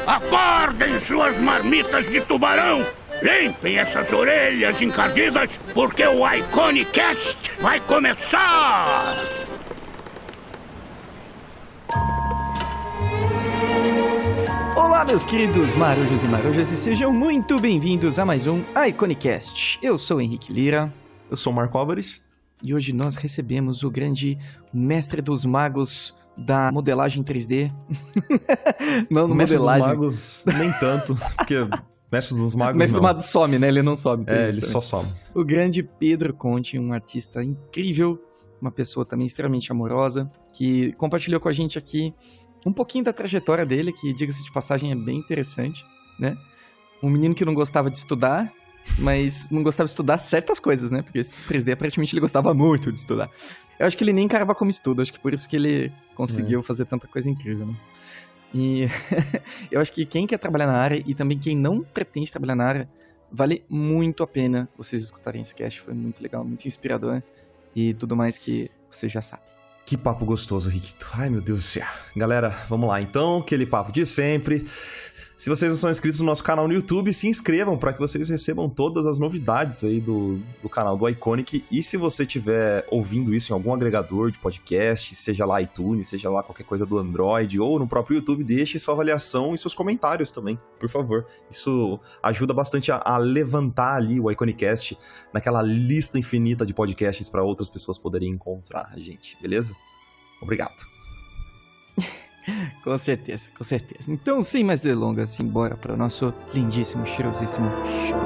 Acordem suas marmitas de tubarão! Limpem essas orelhas encardidas, porque o Iconicast vai começar! Olá, meus queridos marujos e marujas, e sejam muito bem-vindos a mais um Iconicast. Eu sou o Henrique Lira. Eu sou o Marco Álvares. E hoje nós recebemos o grande mestre dos magos da modelagem 3D. Não, no mestre modelagem. Dos magos, nem tanto, porque mestre dos magos mestre não. dos magos some, né? Ele não sobe. Ele só some. O grande Pedro Conte, um artista incrível, uma pessoa também extremamente amorosa, que compartilhou com a gente aqui um pouquinho da trajetória dele, que, diga-se de passagem, é bem interessante, né? Um menino que não gostava de estudar, mas não gostava de estudar certas coisas, né? Porque o 3D, aparentemente, ele gostava muito de estudar. Eu acho que ele nem encarava como estudo, acho que por isso que ele conseguiu fazer tanta coisa incrível, né? E eu acho que quem quer trabalhar na área e também quem não pretende trabalhar na área, vale muito a pena vocês escutarem esse cast, foi muito legal, muito inspirador e tudo mais que você já sabe. Que papo gostoso, Riquito. Ai, meu Deus do céu. Galera, vamos lá então, aquele papo de sempre. Se vocês não são inscritos no nosso canal no YouTube, se inscrevam para que vocês recebam todas as novidades aí do canal do Iconic. E se você estiver ouvindo isso em algum agregador de podcast, seja lá iTunes, seja lá qualquer coisa do Android ou no próprio YouTube, deixe sua avaliação e seus comentários também, por favor. Isso ajuda bastante a levantar ali o Iconicast naquela lista infinita de podcasts para outras pessoas poderem encontrar a gente, beleza? Obrigado. Com certeza, com certeza. Então, sem mais delongas, simbora para o nosso lindíssimo, cheirosíssimo show.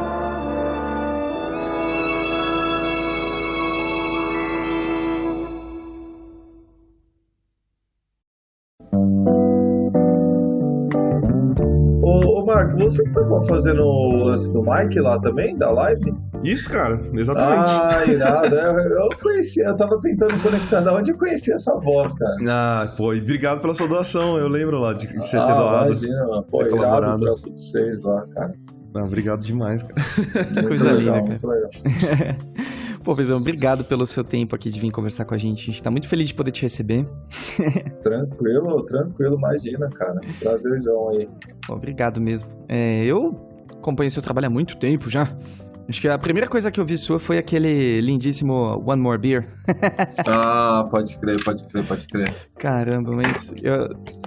Ô Marco, você que tava fazendo o lance do Mike lá também, da live? Isso, cara, exatamente. Ah, irado. Eu conhecia, eu tava tentando conectar da onde eu conhecia essa voz, cara. Ah, pô, e obrigado pela sua doação, eu lembro lá de você ter doado. Imagina, mano. Pô, irado o trampo de vocês lá, cara. Ah, obrigado demais, cara. Coisa legal, linda, cara. muito legal. Pô, Pedrão, obrigado pelo seu tempo aqui de vir conversar com a gente. A gente tá muito feliz de poder te receber. Tranquilo, imagina, cara. Prazerzão aí. Pô, obrigado mesmo. Eu acompanho seu trabalho há muito tempo já. Acho que a primeira coisa que eu vi sua foi aquele lindíssimo One More Beer. Ah, pode crer. Caramba, mas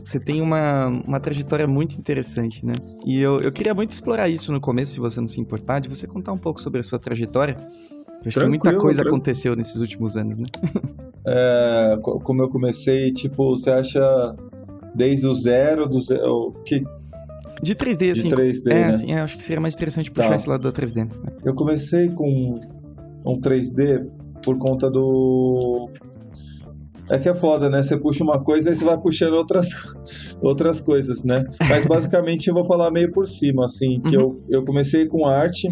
você tem uma trajetória muito interessante, né? E eu queria muito explorar isso no começo, se você não se importar, de você contar um pouco sobre a sua trajetória. Eu acho que muita coisa aconteceu nesses últimos anos, né? Como eu comecei, tipo, você acha desde o zero, que... De 3D, assim. De 3D, né? Assim, acho que seria mais interessante puxar esse lado da 3D. Eu comecei com um 3D por conta do... É que é foda, né? Você puxa uma coisa e você vai puxando outras coisas, né? Mas basicamente eu vou falar meio por cima, assim, que eu comecei com arte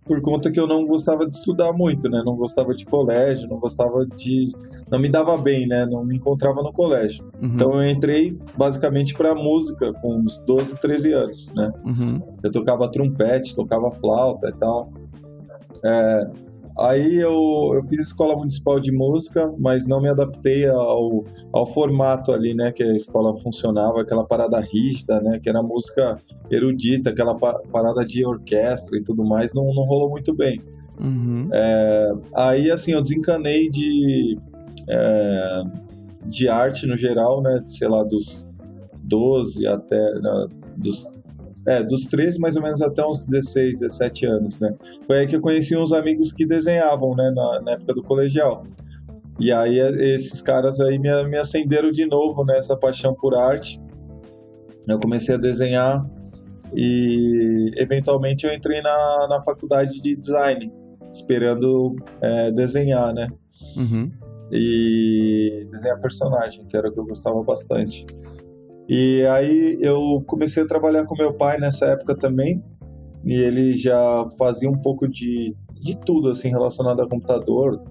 por conta que eu não gostava de estudar muito, né? Não gostava de colégio, não me dava bem, né? Não me encontrava no colégio. Então eu entrei basicamente pra música com uns 12, 13 anos, né? Eu tocava trompete, tocava flauta e tal. Aí eu fiz escola municipal de música, mas não me adaptei ao formato ali, né, que a escola funcionava, aquela parada rígida, né, que era música erudita, aquela parada de orquestra e tudo mais, não rolou muito bem. Aí, assim, eu desencanei de arte no geral, né, sei lá, dos 12 até... dos 13 mais ou menos até uns 16, 17 anos, né? Foi aí que eu conheci uns amigos que desenhavam, né, na época do colegial. E aí esses caras aí me acenderam de novo nessa paixão por arte. Eu comecei a desenhar e eventualmente eu entrei na faculdade de design, esperando desenhar, né? E desenhar personagem, que era o que eu gostava bastante. E aí eu comecei a trabalhar com meu pai nessa época também, e ele já fazia um pouco de tudo assim relacionado a computador,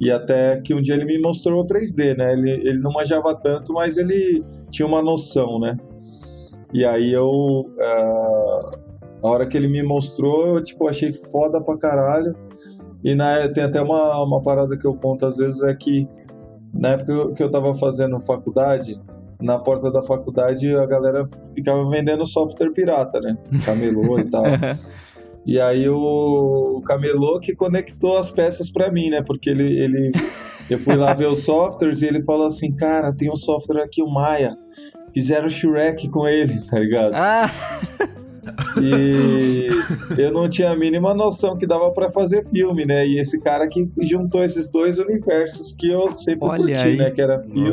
e até que um dia ele me mostrou o 3D, né? Ele não manjava tanto, mas ele tinha uma noção, né? E aí a hora que ele me mostrou, eu tipo, achei foda pra caralho. E tem até uma parada que eu conto às vezes, é que na época que eu tava fazendo faculdade, na porta da faculdade a galera ficava vendendo software pirata, né? Camelô e tal. E aí o camelô que conectou as peças pra mim, né? Porque eu fui lá ver os softwares e ele falou assim, cara, tem um software aqui, o Maya. Fizeram o Shrek com ele, tá ligado? E eu não tinha a mínima noção que dava pra fazer filme, né? E esse cara que juntou esses dois universos que eu sempre curti, aí. né? Que era filme.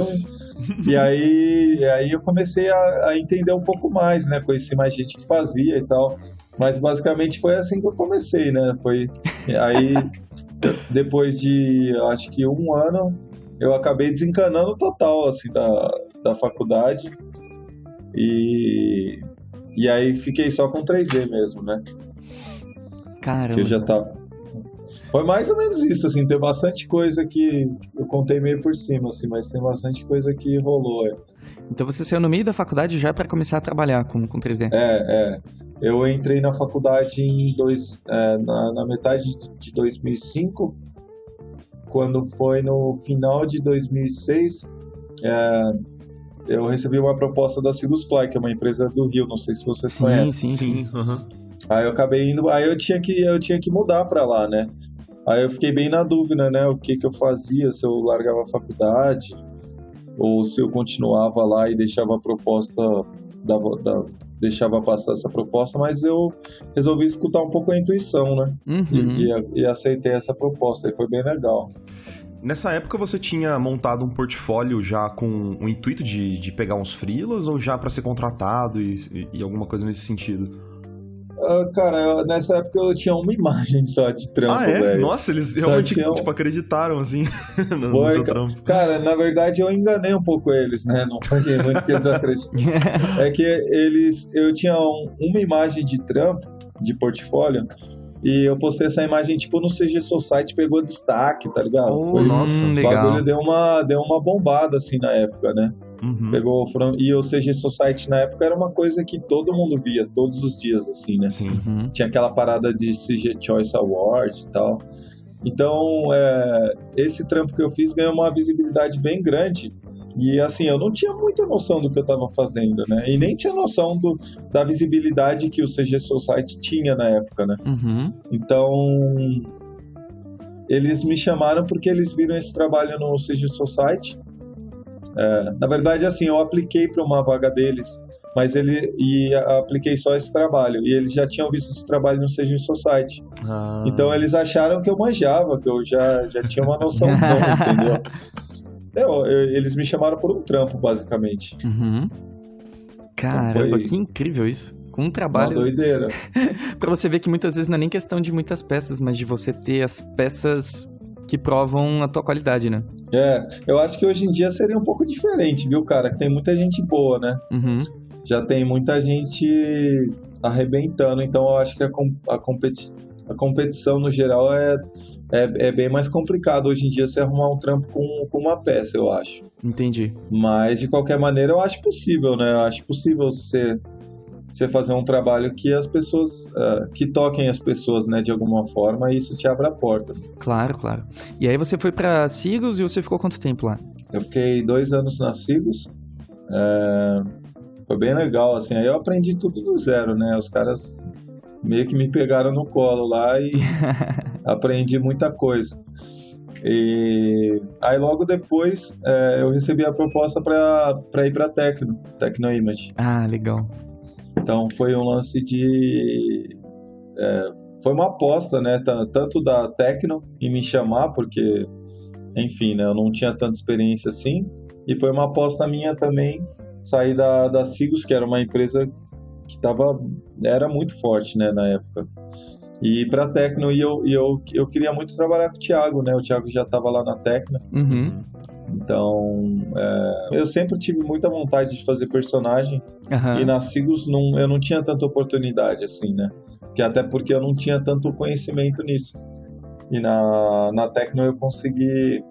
E aí eu comecei a entender um pouco mais, né? Conheci mais gente que fazia e tal. Mas basicamente foi assim que eu comecei, né? Aí, depois de, acho que 1 ano, eu acabei desencanando total, assim, da faculdade. E aí fiquei só com 3D mesmo, né? Caramba. Que eu já tava... Foi mais ou menos isso, assim, tem bastante coisa que eu contei meio por cima, assim, mas tem bastante coisa que rolou. Então você saiu no meio da faculdade já para começar a trabalhar com 3D? Eu entrei na faculdade na metade de 2005, quando foi no final de 2006, eu recebi uma proposta da Sigus Fly, que é uma empresa do Rio, não sei se vocês conhecem. Sim. Uhum. Aí eu acabei indo, aí eu tinha que mudar pra lá, né? Aí eu fiquei bem na dúvida, né? O que eu fazia, se eu largava a faculdade, ou se eu continuava lá e deixava a proposta, deixava passar essa proposta, mas eu resolvi escutar um pouco a intuição, né? Uhum. E aceitei essa proposta, e foi bem legal. Nessa época você tinha montado um portfólio já com o intuito de pegar uns freelas ou já para ser contratado e alguma coisa nesse sentido? Cara, nessa época eu tinha uma imagem só de trampo, velho. Nossa, eles realmente acreditaram, assim, no seu trampo. Cara, na verdade eu enganei um pouco eles, né? Não foi muito que eles acreditaram. É que eu tinha uma imagem de trampo, de portfólio, e eu postei essa imagem, tipo, no CG Society, pegou destaque, tá ligado? Nossa, legal. O bagulho deu uma bombada, assim, na época, né? Uhum. E o CG Society na época era uma coisa que todo mundo via todos os dias, assim, né? Sim. Uhum. Tinha aquela parada de CG Choice Award e tal. Então, esse trampo que eu fiz ganhou uma visibilidade bem grande. E assim, eu não tinha muita noção do que eu tava fazendo, né? E nem tinha noção da visibilidade que o CG Society tinha na época, né? Uhum. Então, eles me chamaram porque eles viram esse trabalho no CG Society. Na verdade, assim, eu apliquei para uma vaga deles, mas apliquei só esse trabalho. E eles já tinham visto esse trabalho no CG Society. Então, eles acharam que eu manjava, que eu já tinha uma noção boa, entendeu? Eles me chamaram por um trampo, basicamente. Uhum. Caramba, então que incrível isso. Com um trabalho... Uma doideira. Pra você ver que muitas vezes não é nem questão de muitas peças, mas de você ter as peças que provam a tua qualidade, né? Eu acho que hoje em dia seria um pouco diferente, viu, cara? Tem muita gente boa, né? Uhum. Já tem muita gente arrebentando, então eu acho que a competição no geral é bem mais complicado hoje em dia você arrumar um trampo com uma peça, eu acho. Entendi. Mas, de qualquer maneira, eu acho possível, né? Eu acho possível você fazer um trabalho que as pessoas... que toquem as pessoas, né? De alguma forma, e isso te abre a porta. Claro. E aí você foi pra Sigus e você ficou quanto tempo lá? Eu fiquei 2 anos na Sigus. Foi bem legal, assim. Aí eu aprendi tudo do zero, né? Os caras meio que me pegaram no colo lá e aprendi muita coisa. E aí logo depois eu recebi a proposta para ir para Tecno Image. Legal. Então foi um lance foi uma aposta, né? Tanto da Tecno em me chamar, porque, enfim, né? Eu não tinha tanta experiência assim. E foi uma aposta minha também sair da Sigus, que era uma empresa que era muito forte, né, na época. E ir pra Tecno, e eu queria muito trabalhar com o Thiago, né? O Thiago já estava lá na Tecno. Uhum. Então, eu sempre tive muita vontade de fazer personagem. Uhum. E na Sigus eu não tinha tanta oportunidade, assim, né? Até porque eu não tinha tanto conhecimento nisso. E na Tecno eu consegui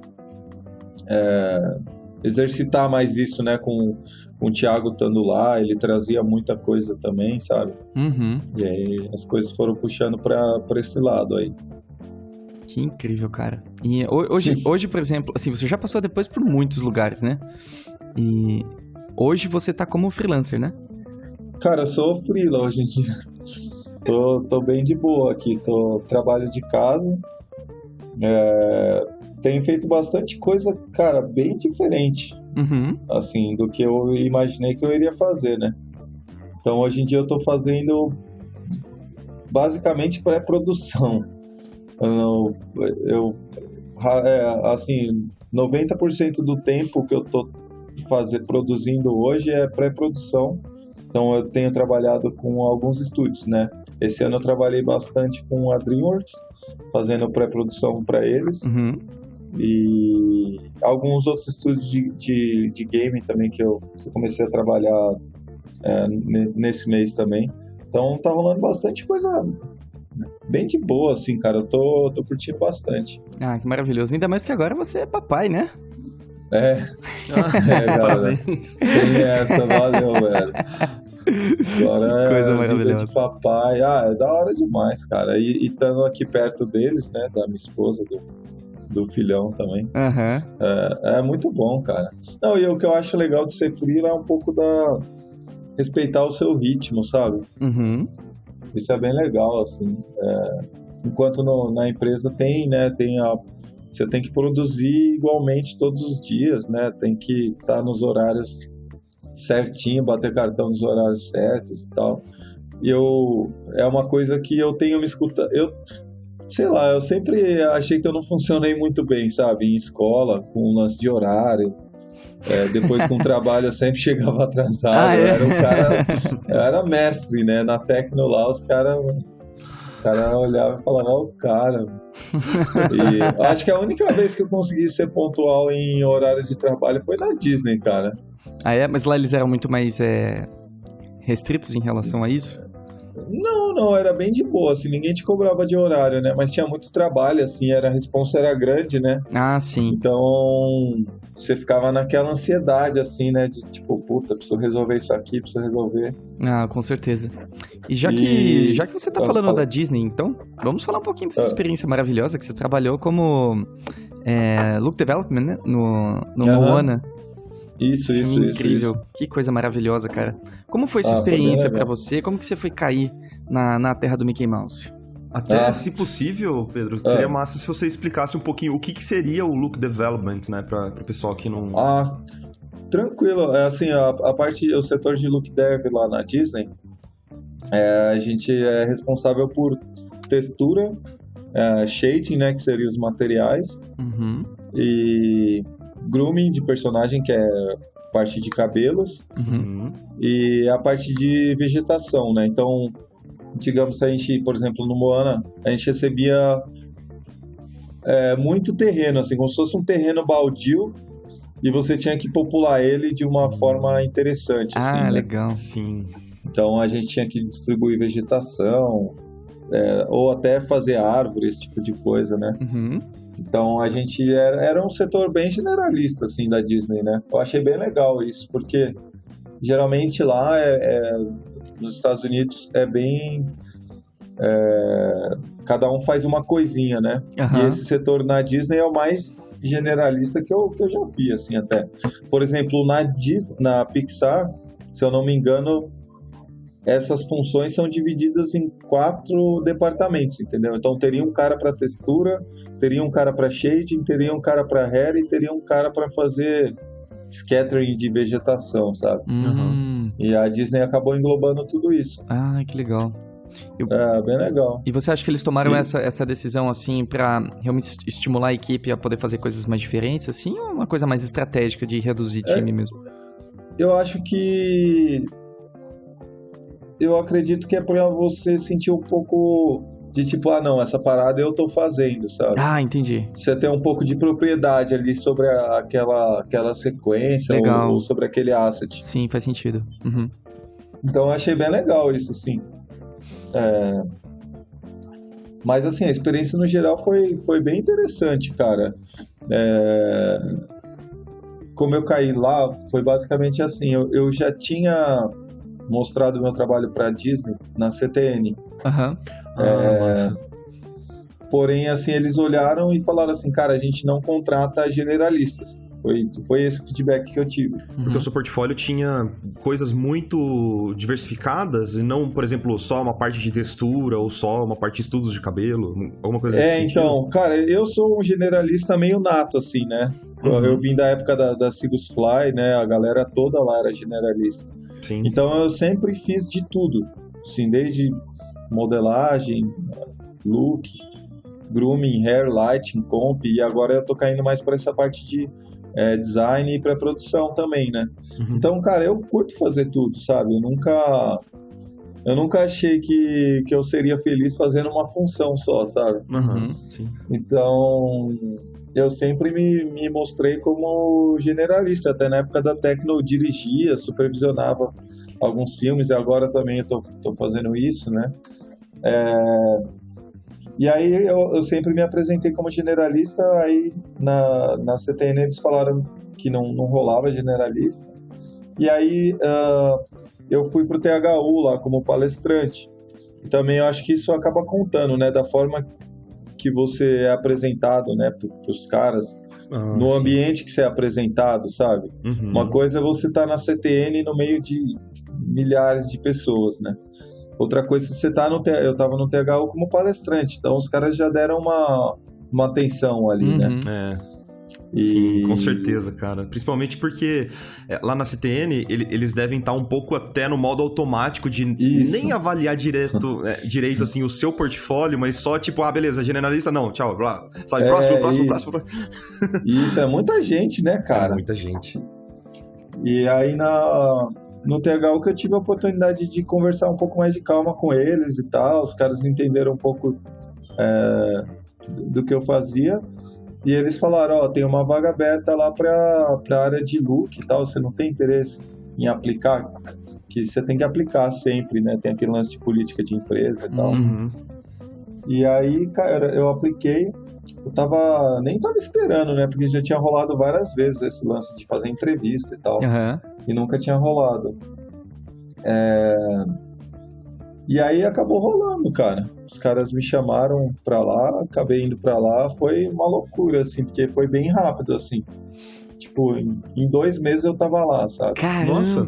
exercitar mais isso, né? Com o Thiago estando lá, ele trazia muita coisa também, sabe? Uhum. E aí as coisas foram puxando pra esse lado aí. Que incrível, cara. E hoje, por exemplo, assim, você já passou depois por muitos lugares, né? E hoje você tá como freelancer, né? Cara, eu sou freela hoje em dia. Tô bem de boa aqui, trabalho de casa. Tenho feito bastante coisa, cara, bem diferente, assim, do que eu imaginei que eu iria fazer, né? Então, hoje em dia eu tô fazendo basicamente pré-produção. Assim, 90% do tempo que eu tô produzindo hoje é pré-produção. Então, eu tenho trabalhado com alguns estúdios, né? Esse ano eu trabalhei bastante com a DreamWorks, fazendo pré-produção para eles. E alguns outros estúdios de game também que eu comecei a trabalhar nesse mês também. Então, tá rolando bastante coisa bem de boa, assim, cara. Eu tô curtindo bastante. Ah, que maravilhoso. Ainda mais que agora você é papai, né? Galera. Tem essa, valeu, velho. Agora coisa vida maravilhosa. de papai. É da hora demais, cara. E estando aqui perto deles, né, da minha esposa, do filhão também. É muito bom, cara. Não, e o que eu acho legal de ser freela é um pouco respeitar o seu ritmo, sabe? Isso é bem legal, assim. Enquanto na empresa você tem que produzir igualmente todos os dias, né? Tem que estar nos horários certinho, bater cartão nos horários certos e tal. E é uma coisa que eu tenho me escutado. Sei lá, eu sempre achei que eu não funcionei muito bem, sabe? Em escola, com lance de horário. Depois com o trabalho eu sempre chegava atrasado. Eu era mestre, né? Na Tecno lá, os caras olhavam e falavam, o cara. E acho que a única vez que eu consegui ser pontual em horário de trabalho foi na Disney, cara. Mas lá eles eram muito mais restritos em relação a isso? Não, era bem de boa, assim, ninguém te cobrava de horário, né? Mas tinha muito trabalho, assim, a responsa era grande, né? Ah, sim. Então, você ficava naquela ansiedade, assim, né? De tipo, puta, preciso resolver isso aqui, preciso resolver. Ah, com certeza. E já que você tá falando da Disney, então, vamos falar um pouquinho dessa experiência maravilhosa que você trabalhou como Look Development, né? No Moana. Isso. Incrível. Que coisa maravilhosa, cara. Como foi essa experiência pra você? Como que você foi cair na terra do Mickey Mouse? Até, se possível, Pedro, seria massa se você explicasse um pouquinho o que seria o Look Development, né, para o pessoal que não... Tranquilo. Assim, o setor de Look Dev lá na Disney, a gente é responsável por textura, shading, né, que seriam os materiais, e grooming de personagem, que é parte de cabelos, e a parte de vegetação, né? Então, digamos, a gente, por exemplo, no Moana, a gente recebia muito terreno, assim, como se fosse um terreno baldio, e você tinha que popular ele de uma forma interessante, assim, né? Legal. Sim. Então, a gente tinha que distribuir vegetação, ou até fazer árvore, esse tipo de coisa, né? Então, a gente era um setor bem generalista, assim, da Disney, né? Eu achei bem legal isso, porque geralmente lá, nos Estados Unidos, cada um faz uma coisinha, né? E esse setor na Disney é o mais generalista que eu já vi, assim, até. Por exemplo, na Pixar, se eu não me engano, essas funções são divididas em 4 departamentos, entendeu? Então, teria um cara para textura, teria um cara para shading, teria um cara para hair e teria um cara para fazer scattering de vegetação, sabe? E a Disney acabou englobando tudo isso. Ah, que legal. Bem legal. E você acha que eles tomaram essa decisão, assim, pra realmente estimular a equipe a poder fazer coisas mais diferentes, assim, ou uma coisa mais estratégica de reduzir time mesmo? Eu acho que... Eu acredito que é pra você sentir um pouco de tipo, não, essa parada eu tô fazendo, sabe? Ah, entendi. Você tem um pouco de propriedade ali sobre aquela sequência ou sobre aquele asset. Sim, faz sentido. Então eu achei bem legal isso, sim. Mas assim, a experiência no geral foi bem interessante, cara. Como eu caí lá, foi basicamente assim, eu já tinha mostrado meu trabalho para Disney na CTN. Nossa. Porém, assim, eles olharam e falaram assim, cara, a gente não contrata generalistas. Foi esse feedback que eu tive. Porque o seu portfólio tinha coisas muito diversificadas e não, por exemplo, só uma parte de textura ou só uma parte de estudos de cabelo, alguma coisa desse sentido. Então, cara, eu sou um generalista meio nato, assim, né? Eu vim da época da Sigus Fly, né? A galera toda lá era generalista. Sim. Então eu sempre fiz de tudo, assim, desde modelagem, look, grooming, hair, lighting, comp, e agora eu tô caindo mais para essa parte de design e pré-produção também, né? Então, cara, eu curto fazer tudo, sabe? Eu nunca achei que eu seria feliz fazendo uma função só, sabe? Sim. Então, eu sempre me mostrei como generalista. Até na época da Tecno eu dirigia, supervisionava alguns filmes, e agora também eu tô fazendo isso, né? E aí eu sempre me apresentei como generalista, aí na CTN eles falaram que não rolava generalista. E aí eu fui pro THU lá como palestrante. E também eu acho que isso acaba contando, né? Da forma que você é apresentado, né? Pros caras, no ambiente que você é apresentado, sabe? Uma coisa é você estar na CTN no meio de milhares de pessoas, né? Outra coisa, você tá eu tava no THU como palestrante, então os caras já deram uma atenção ali, né? Sim, com certeza, cara. Principalmente porque lá na CTN, eles devem estar um pouco até no modo automático de nem avaliar direito assim, o seu portfólio, mas só tipo, beleza, generalista, não, tchau, blá. Sabe, próximo. Isso, é muita gente, né, cara? É muita gente. E aí no THU que eu tive a oportunidade de conversar um pouco mais de calma com eles e tal, os caras entenderam um pouco do que eu fazia, e eles falaram, tem uma vaga aberta lá pra área de look e tal, você não tem interesse em aplicar? Que você tem que aplicar sempre, né, tem aquele lance de política de empresa e tal. E aí, cara, eu apliquei, nem tava esperando, né, porque já tinha rolado várias vezes esse lance de fazer entrevista e tal. E nunca tinha rolado. E aí acabou rolando, cara. Os caras me chamaram pra lá, acabei indo pra lá, foi uma loucura, assim, porque foi bem rápido, assim. Tipo, em 2 meses eu tava lá, sabe? Caramba! Nossa,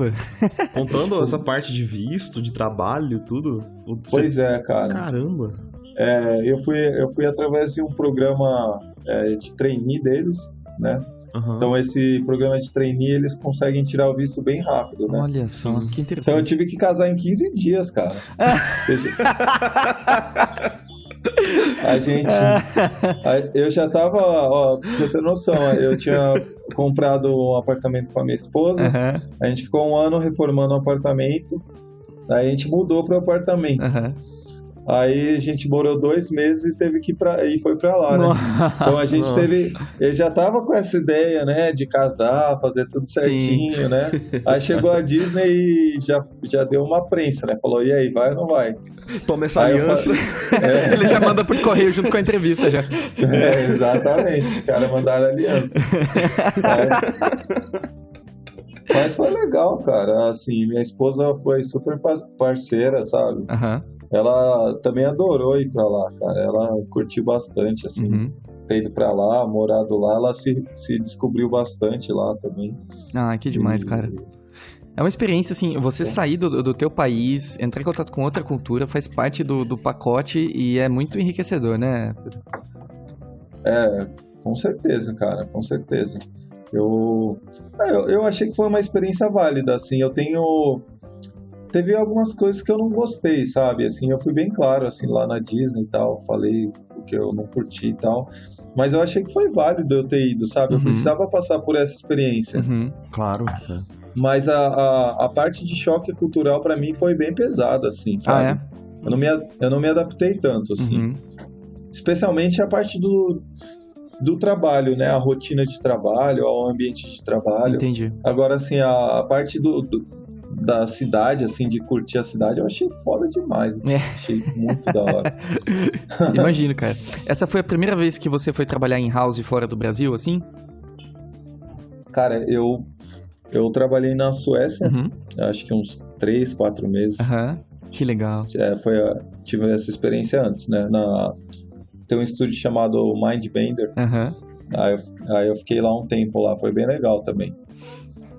contando essa parte de visto, de trabalho, tudo. Pois é, cara. Caramba! Eu fui através de um programa de trainee deles, né? Então esse programa de trainee, eles conseguem tirar o visto bem rápido, né? Olha só, que interessante. Então eu tive que casar em 15 dias, cara. Eu já tava, pra você ter noção, eu tinha comprado um apartamento com a minha esposa, a gente ficou 1 ano reformando o apartamento, aí a gente mudou pro apartamento. Aí a gente morou 2 meses e teve que foi pra lá, né? Então a gente ele já tava com essa ideia, né, de casar, fazer tudo certinho, né? Aí chegou a Disney e já deu uma prensa, né? Falou, e aí, vai ou não vai? Toma essa aliança. Ele já manda por correio junto com a entrevista, já. Exatamente, os caras mandaram aliança. Mas foi legal, cara, assim, minha esposa foi super parceira, sabe? Ela também adorou ir pra lá, cara. Ela curtiu bastante, assim, ter ido pra lá, morado lá. Ela se descobriu bastante lá também. Que demais, cara. É uma experiência, assim, você sair do teu país, entrar em contato com outra cultura, faz parte do pacote e é muito enriquecedor, né? Com certeza, cara, com certeza. Eu achei que foi uma experiência válida, assim, teve algumas coisas que eu não gostei, sabe? Assim, eu fui bem claro, assim, lá na Disney e tal, falei o que eu não curti e tal, mas eu achei que foi válido eu ter ido, sabe? Eu precisava passar por essa experiência. Claro. Mas a parte de choque cultural pra mim foi bem pesada, assim, sabe? Eu não me adaptei tanto, assim. Especialmente a parte do trabalho, né? A rotina de trabalho, ao ambiente de trabalho. Entendi. Agora, assim, a parte da cidade, assim, de curtir a cidade, eu achei foda demais, assim, achei muito da hora. Imagino, cara. Essa foi a primeira vez que você foi trabalhar em house fora do Brasil, assim? Cara, eu trabalhei na Suécia, acho que uns 3, 4 meses. Que legal. Tive essa experiência antes, né? Tem um estúdio chamado Mindbender. Aí eu fiquei lá um tempo lá, foi bem legal também.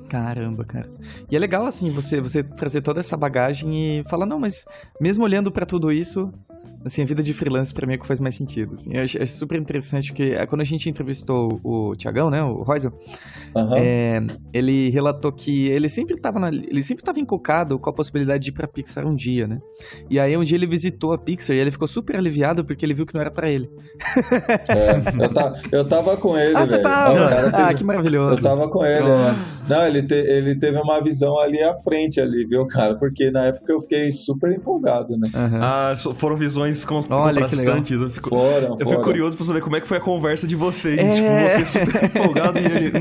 Caramba, cara. E é legal, assim, você trazer toda essa bagagem e falar, não, mas mesmo olhando pra tudo isso, assim, a vida de freelance pra mim é que faz mais sentido, assim. Eu acho super interessante, porque quando a gente entrevistou o Thiagão, né, o Roisel, ele relatou que ele sempre tava encucado com a possibilidade de ir pra Pixar um dia, né? E aí um dia ele visitou a Pixar e ele ficou super aliviado porque ele viu que não era pra ele. Eu tava com ele, velho. Você tava? Que maravilhoso. Eu tava com ele. Não, ele teve uma visão ali à frente, ali, viu, cara? Porque na época eu fiquei super empolgado, né? Foram visões Olha, contrastantes. Eu fico curioso pra saber como é que foi a conversa de vocês. Tipo, você super empolgado e ele,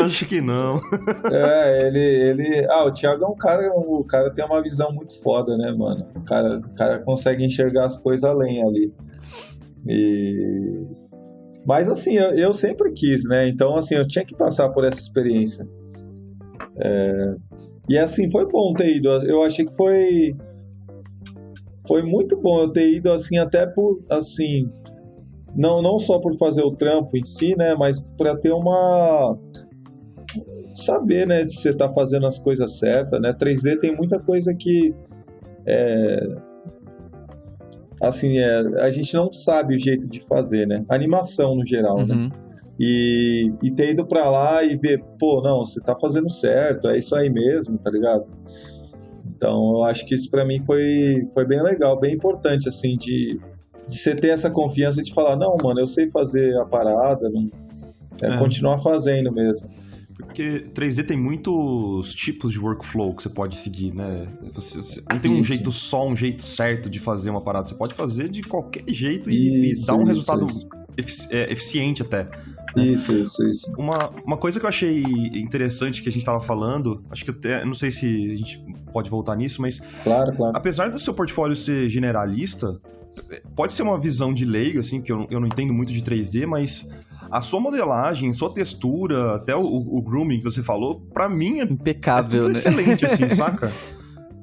acho que não. O Thiago é um cara, o cara tem uma visão muito foda, né, mano? O cara consegue enxergar as coisas além ali. Mas assim, eu sempre quis, né? Então, assim, eu tinha que passar por essa experiência. E assim, foi bom ter ido. Eu achei que foi muito bom eu ter ido, assim, até por, assim, não só por fazer o trampo em si, né, mas para ter saber, né, se você tá fazendo as coisas certas, né, 3D tem muita coisa que, assim, a gente não sabe o jeito de fazer, né, animação no geral, né, e ter ido pra lá e ver, pô, não, você tá fazendo certo, é isso aí mesmo, tá ligado? Então, eu acho que isso pra mim foi bem legal, bem importante, assim, de você ter essa confiança de falar, não, mano, eu sei fazer a parada, continuar fazendo mesmo. Porque 3D tem muitos tipos de workflow que você pode seguir, né? Você não tem um jeito só, um jeito certo de fazer uma parada. Você pode fazer de qualquer jeito e dar um resultado eficiente até. Isso. Uma coisa que eu achei interessante que a gente tava falando, acho que até, não sei se a gente pode voltar nisso, mas... Claro. Apesar do seu portfólio ser generalista, pode ser uma visão de leigo, assim, que eu não entendo muito de 3D, mas a sua modelagem, sua textura, até o grooming que você falou, pra mim impecável, tudo né? excelente, assim, saca?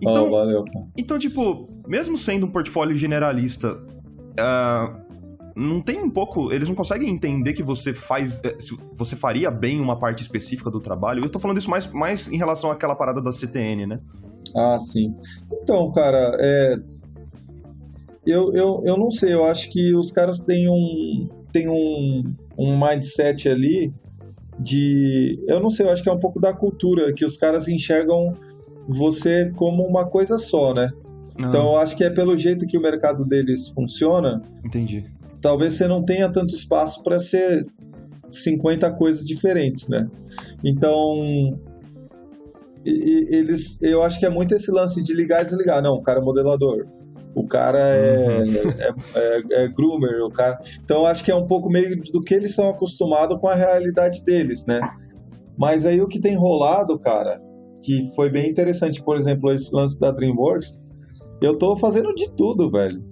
Então, valeu. Então, tipo, mesmo sendo um portfólio generalista... não tem um pouco... Eles não conseguem entender que você faria bem uma parte específica do trabalho? Eu tô falando isso mais em relação àquela parada da CTN, né? Ah, sim. Então, cara, eu não sei, eu acho que os caras têm um mindset ali eu não sei, eu acho que é um pouco da cultura, que os caras enxergam você como uma coisa só, né? Então, eu acho que é pelo jeito que o mercado deles funciona. Entendi. Talvez você não tenha tanto espaço para ser 50 coisas diferentes, né? Então, eu acho que é muito esse lance de ligar e desligar. Não, o cara é modelador, o cara é groomer, o cara... Então, eu acho que é um pouco meio do que eles estão acostumados com a realidade deles, né? Mas aí o que tem rolado, cara, que foi bem interessante, por exemplo, esse lance da DreamWorks, eu tô fazendo de tudo, velho.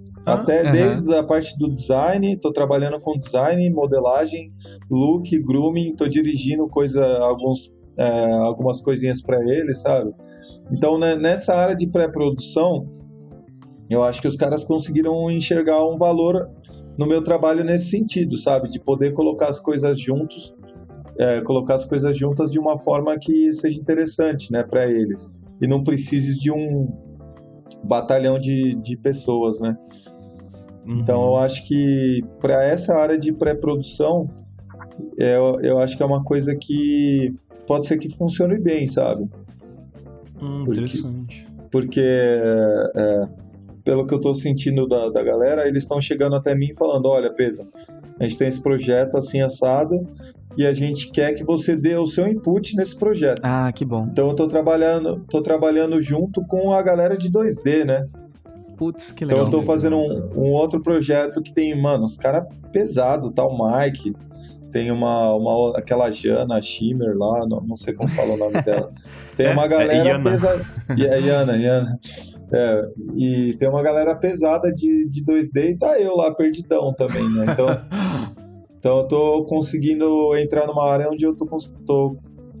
Desde a parte do design, tô trabalhando com design, modelagem, look, grooming, tô dirigindo algumas coisinhas para eles, sabe? Então, né, nessa área de pré-produção, eu acho que os caras conseguiram enxergar um valor no meu trabalho nesse sentido, sabe? De poder colocar as coisas juntas de uma forma que seja interessante, né, para eles. E não precise de um batalhão de pessoas, né? Então, eu acho que para essa área de pré-produção, eu acho que é uma coisa que pode ser que funcione bem, sabe? Interessante. Porque pelo que eu tô sentindo da galera, eles estão chegando até mim falando, olha, Pedro, a gente tem esse projeto assim assado e a gente quer que você dê o seu input nesse projeto. Ah, que bom. Então eu tô trabalhando junto com a galera de 2D, né? Putz, que legal. Então eu tô fazendo um outro projeto que tem, mano, os caras pesados, tá o Mike, tem aquela Jana Schimmer lá, não sei como fala o nome dela. Tem uma galera pesada. Yana. E tem uma galera pesada de 2D e tá eu lá perdidão também, né? Então eu tô conseguindo entrar numa área onde eu tô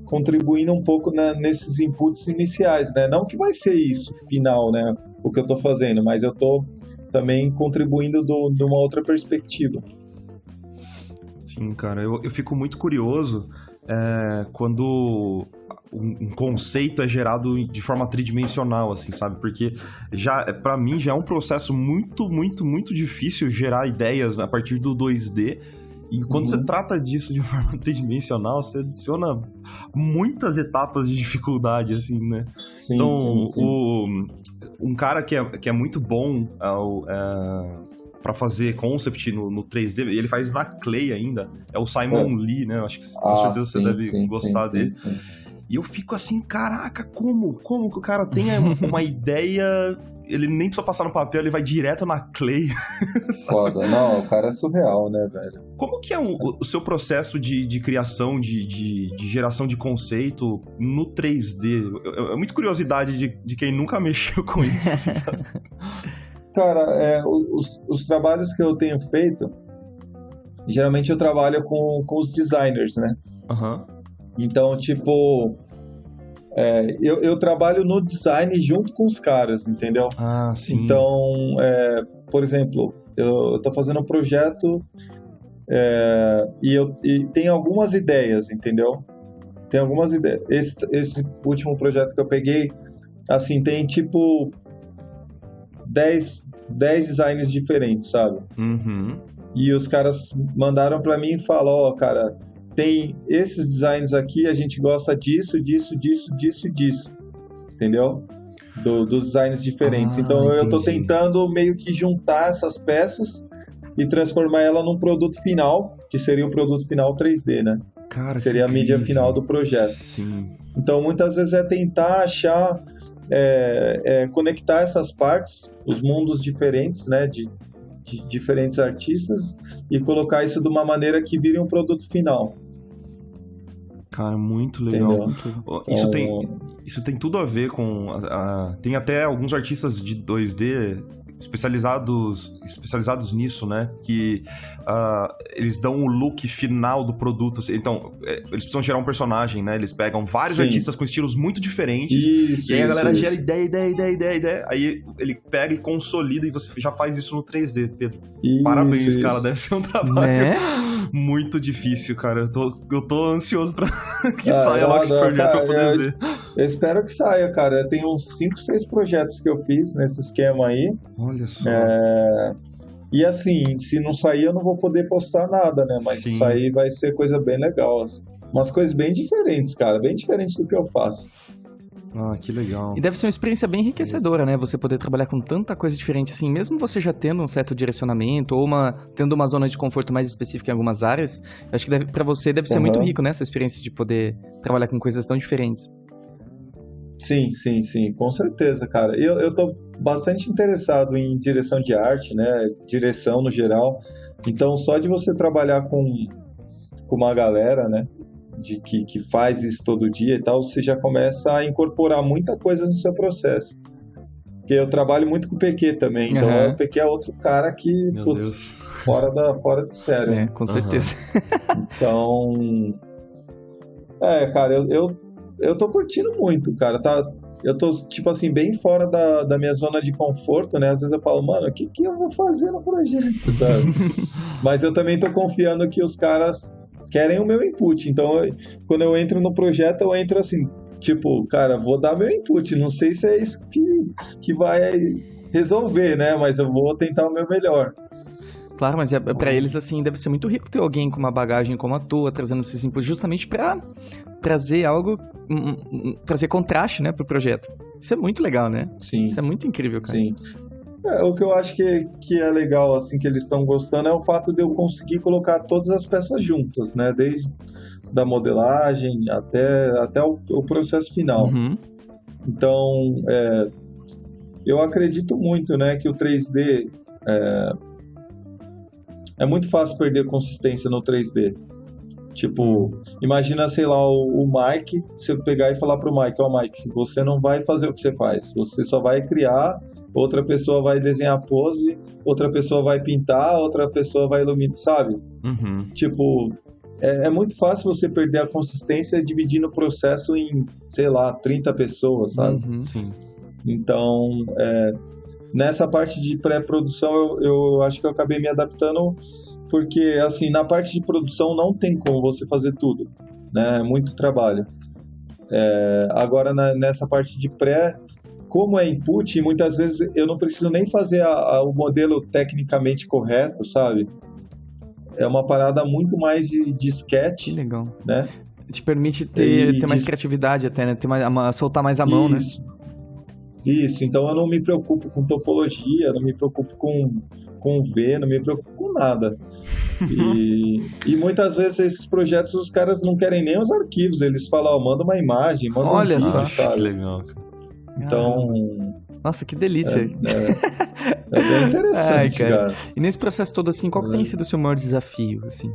contribuindo um pouco nesses inputs iniciais, né? Não que vai ser isso final, né? O que eu tô fazendo, mas eu tô também contribuindo de uma outra perspectiva. Sim, cara, eu fico muito curioso quando um conceito é gerado de forma tridimensional, assim, sabe? Porque pra mim já é um processo muito, muito, muito difícil gerar ideias a partir do 2D. E quando você trata disso de forma tridimensional, você adiciona muitas etapas de dificuldade, assim, né? Sim, então, sim. Um cara que é muito bom pra fazer concept no 3D, e ele faz na Clay ainda, é o Simon Lee, né? Acho que com certeza você deve gostar dele. Sim. E eu fico assim, caraca, como que o cara tem uma ideia, ele nem precisa passar no papel, ele vai direto na Clay. Foda, não, o cara é surreal, né, velho? Como que é o seu processo de criação, de geração de conceito no 3D? É muita curiosidade de quem nunca mexeu com isso, assim, sabe? Cara, os trabalhos que eu tenho feito, geralmente eu trabalho com os designers, né? Então, tipo, eu trabalho no design junto com os caras, entendeu? Ah, sim. Então, por exemplo, eu tô fazendo um projeto e tem algumas ideias, entendeu? Tem algumas ideias. Esse último projeto que eu peguei, assim, tem tipo 10 designs diferentes, sabe? E os caras mandaram pra mim e falaram, cara, tem esses designs aqui, a gente gosta disso, entendeu? Dos designs diferentes. Então eu tô tentando meio que juntar essas peças e transformar ela num produto final, que seria o produto final 3D, né? Cara, seria a mídia final do projeto. Sim. Então muitas vezes é tentar achar, conectar essas partes, os mundos diferentes, né, de diferentes artistas, e colocar isso de uma maneira que vire um produto final. Cara, muito legal. Então, isso tem tudo a ver com... tem até alguns artistas de 2D especializados nisso, né? Que eles dão o look final do produto. Então, eles precisam gerar um personagem, né? Eles pegam vários artistas com estilos muito diferentes. Isso, e aí a galera gera ideia. Aí ele pega e consolida, e você já faz isso no 3D, Pedro. Parabéns, cara. Deve ser um trabalho muito difícil, cara. Eu tô ansioso pra que saia logo esse projeto pra eu poder ver. Eu espero que saia, cara. Eu tenho uns 5, 6 projetos que eu fiz nesse esquema aí. Olha só. E assim, se não sair, eu não vou poder postar nada, né? Mas se sair, vai ser coisa bem legal. Assim. Umas coisas bem diferentes, cara. Bem diferentes do que eu faço. Ah, que legal. E deve ser uma experiência bem enriquecedora, né? Você poder trabalhar com tanta coisa diferente, assim, mesmo você já tendo um certo direcionamento ou tendo uma zona de conforto mais específica em algumas áreas, eu acho que pra você deve ser muito rico, né? Essa experiência de poder trabalhar com coisas tão diferentes. Sim, com certeza, cara. Eu tô bastante interessado em direção de arte, né? Direção no geral. Então, só de você trabalhar com uma galera, né? Que faz isso todo dia e tal, você já começa a incorporar muita coisa no seu processo. Porque eu trabalho muito com o PQ também, então o PQ é outro cara que, fora de sério. Com certeza. Então, cara, eu tô curtindo muito, cara, eu tô, tipo assim, bem fora da minha zona de conforto, né? Às vezes eu falo, mano, o que eu vou fazer no projeto, sabe? Mas eu também tô confiando que os caras querem o meu input, então quando eu entro no projeto, eu entro assim, tipo, cara, vou dar meu input, não sei se é isso que vai resolver, né, mas eu vou tentar o meu melhor. Claro, mas pra eles, assim, deve ser muito rico ter alguém com uma bagagem como a tua, trazendo esses inputs, justamente pra trazer algo, trazer contraste, né, pro projeto. Isso é muito legal, né? Sim. Isso é muito incrível, cara. Sim. O que eu acho que é legal, assim, que eles estão gostando é o fato de eu conseguir colocar todas as peças juntas, né? Desde da modelagem até o processo final. Então, eu acredito muito, né, que o 3D é muito fácil perder consistência no 3D. Tipo, imagina, sei lá, o Mike, você pegar e falar pro Mike, Mike, você não vai fazer o que você faz, você só vai criar, outra pessoa vai desenhar pose, outra pessoa vai pintar, outra pessoa vai iluminar, sabe? Tipo, é muito fácil você perder a consistência dividindo o processo em, sei lá, 30 pessoas, sabe? Sim. Então, nessa parte de pré-produção, eu acho que eu acabei me adaptando, porque, assim, na parte de produção não tem como você fazer tudo, né? É muito trabalho. Agora, nessa parte de pré, como é input, muitas vezes eu não preciso nem fazer o modelo tecnicamente correto, sabe? É uma parada muito mais de sketch, Que legal. né? Te permite ter mais criatividade até, né? Soltar mais a mão, né? Isso, então eu não me preocupo com topologia, não me preocupo com V, não me preocupo com nada. E muitas vezes esses projetos os caras não querem nem os arquivos, eles falam, manda uma imagem, manda um vídeo, só. sabe? Que legal. Então... Nossa, que delícia. É bem interessante, cara. E nesse processo todo, assim, qual que tem sido o seu maior desafio, assim?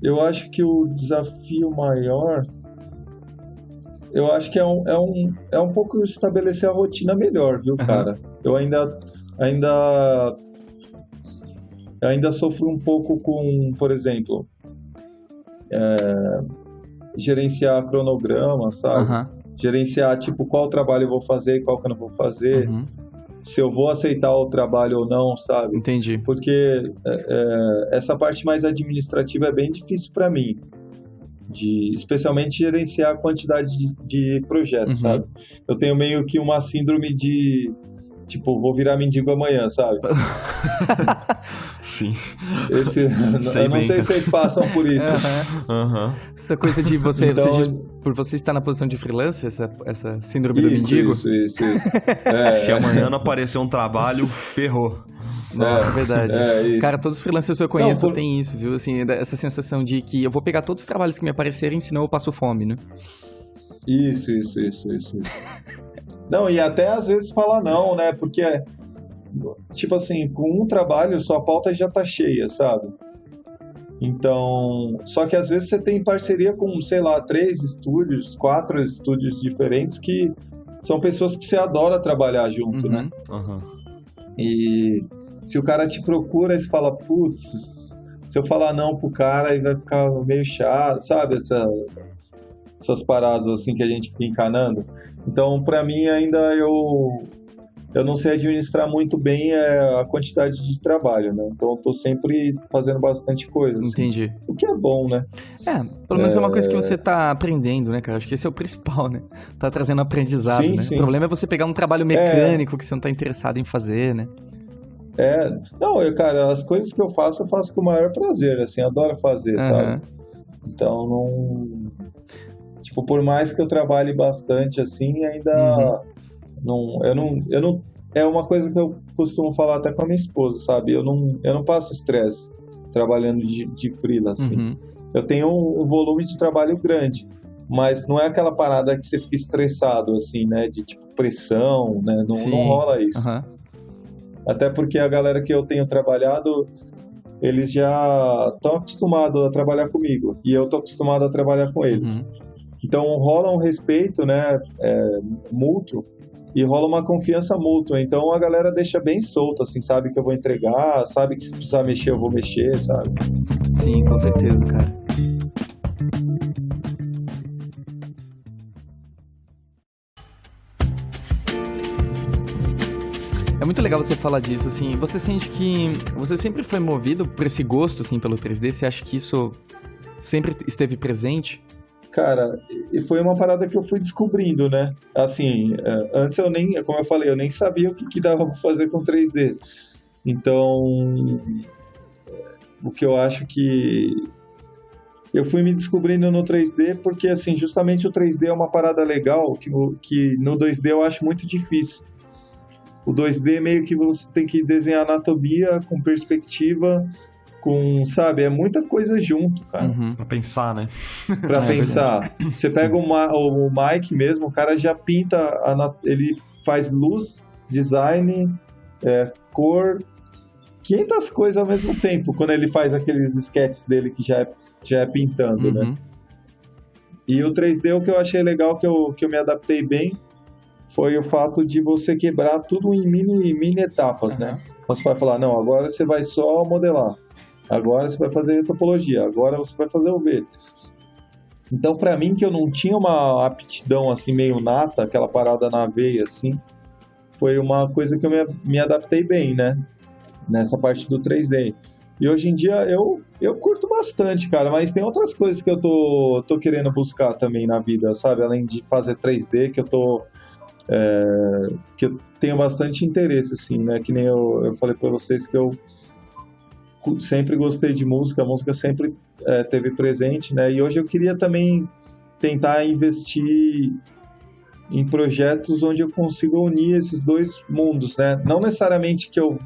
Eu acho que o desafio maior... Eu acho que é um pouco estabelecer a rotina melhor, viu, cara? Eu ainda sofro um pouco com, por exemplo, gerenciar cronograma, sabe? Gerenciar, tipo, qual trabalho eu vou fazer e qual que eu não vou fazer. Se eu vou aceitar o trabalho ou não, sabe? Entendi. Porque essa parte mais administrativa é bem difícil para mim. Especialmente gerenciar a quantidade de projetos, sabe? Eu tenho meio que uma síndrome de, tipo, vou virar mendigo amanhã, sabe? Sim. Eu não sei se vocês passam por isso. Essa coisa de você, então, você diz, por você estar na posição de freelancer, essa síndrome do mendigo? Isso. Se amanhã não aparecer um trabalho, ferrou. Nossa, verdade. Isso. Cara, todos os freelancers que eu conheço têm isso, viu? Assim, essa sensação de que eu vou pegar todos os trabalhos que me aparecerem, senão eu passo fome, né? Isso. Não, e até às vezes falar não, né? Porque, tipo assim, com um trabalho, sua pauta já tá cheia, sabe? Então, só que às vezes você tem parceria com, sei lá, 3 estúdios, 4 estúdios diferentes que são pessoas que você adora trabalhar junto, né? E se o cara te procura e você fala, putz, se eu falar não pro cara, aí vai ficar meio chato, sabe? Essas paradas assim que a gente fica encanando. Então, pra mim, ainda eu não sei administrar muito bem a quantidade de trabalho, né? Então, eu tô sempre fazendo bastante coisa. Assim. Entendi. O que é bom, né? Pelo menos é uma coisa que você tá aprendendo, né, cara? Acho que esse é o principal, né? Tá trazendo aprendizado, né? Sim. O problema é você pegar um trabalho mecânico que você não tá interessado em fazer, né? Não, cara, as coisas que eu faço com o maior prazer, assim, adoro fazer, sabe? Então, não... Tipo, por mais que eu trabalhe bastante, assim, ainda... Eu não... É uma coisa que eu costumo falar até com a minha esposa, sabe? Eu não passo estresse trabalhando de freela, assim. Eu tenho um volume de trabalho grande, mas não é aquela parada que você fica estressado, assim, né? De, tipo, pressão, né? Não rola isso. Até porque a galera que eu tenho trabalhado, eles já estão acostumados a trabalhar comigo. E eu tô acostumado a trabalhar com eles. Então rola um respeito, né? Mútuo. E rola uma confiança mútua. Então a galera deixa bem solto, assim, sabe que eu vou entregar, sabe que se precisar mexer, eu vou mexer, sabe? Sim, com certeza, cara. É muito legal você falar disso, assim. Você sente que você sempre foi movido por esse gosto, assim, pelo 3D? Você acha que isso sempre esteve presente? Cara, e foi uma parada que eu fui descobrindo, né? Assim, antes eu nem, como eu falei, eu nem sabia o que dava pra fazer com 3D. Então, o que eu acho que eu fui me descobrindo no 3D porque, assim, justamente o 3D é uma parada legal que no 2D eu acho muito difícil. O 2D meio que você tem que desenhar anatomia com perspectiva, sabe, é muita coisa junto, cara. Pra pensar, né? Pra pensar. Verdade. Você pega o Mike mesmo, o cara já pinta, ele faz luz, design, cor, 500 coisas ao mesmo tempo, quando ele faz aqueles sketches dele que já é pintando, né? E o 3D, o que eu achei legal, que eu me adaptei bem, foi o fato de você quebrar tudo em mini etapas, né? Você vai falar, não, agora você vai só modelar, agora você vai fazer topologia, agora você vai fazer o V. Então, pra mim, que eu não tinha uma aptidão assim meio nata, aquela parada na veia assim, foi uma coisa que eu me adaptei bem, né? Nessa parte do 3D. E hoje em dia eu curto bastante, cara, mas tem outras coisas que eu tô querendo buscar também na vida, sabe? Além de fazer 3D, que eu tenho bastante interesse, assim, né? Que nem eu falei pra vocês que eu sempre gostei de música, a música sempre teve presente, né? E hoje eu queria também tentar investir em projetos onde eu consiga unir esses dois mundos, né? Não necessariamente que eu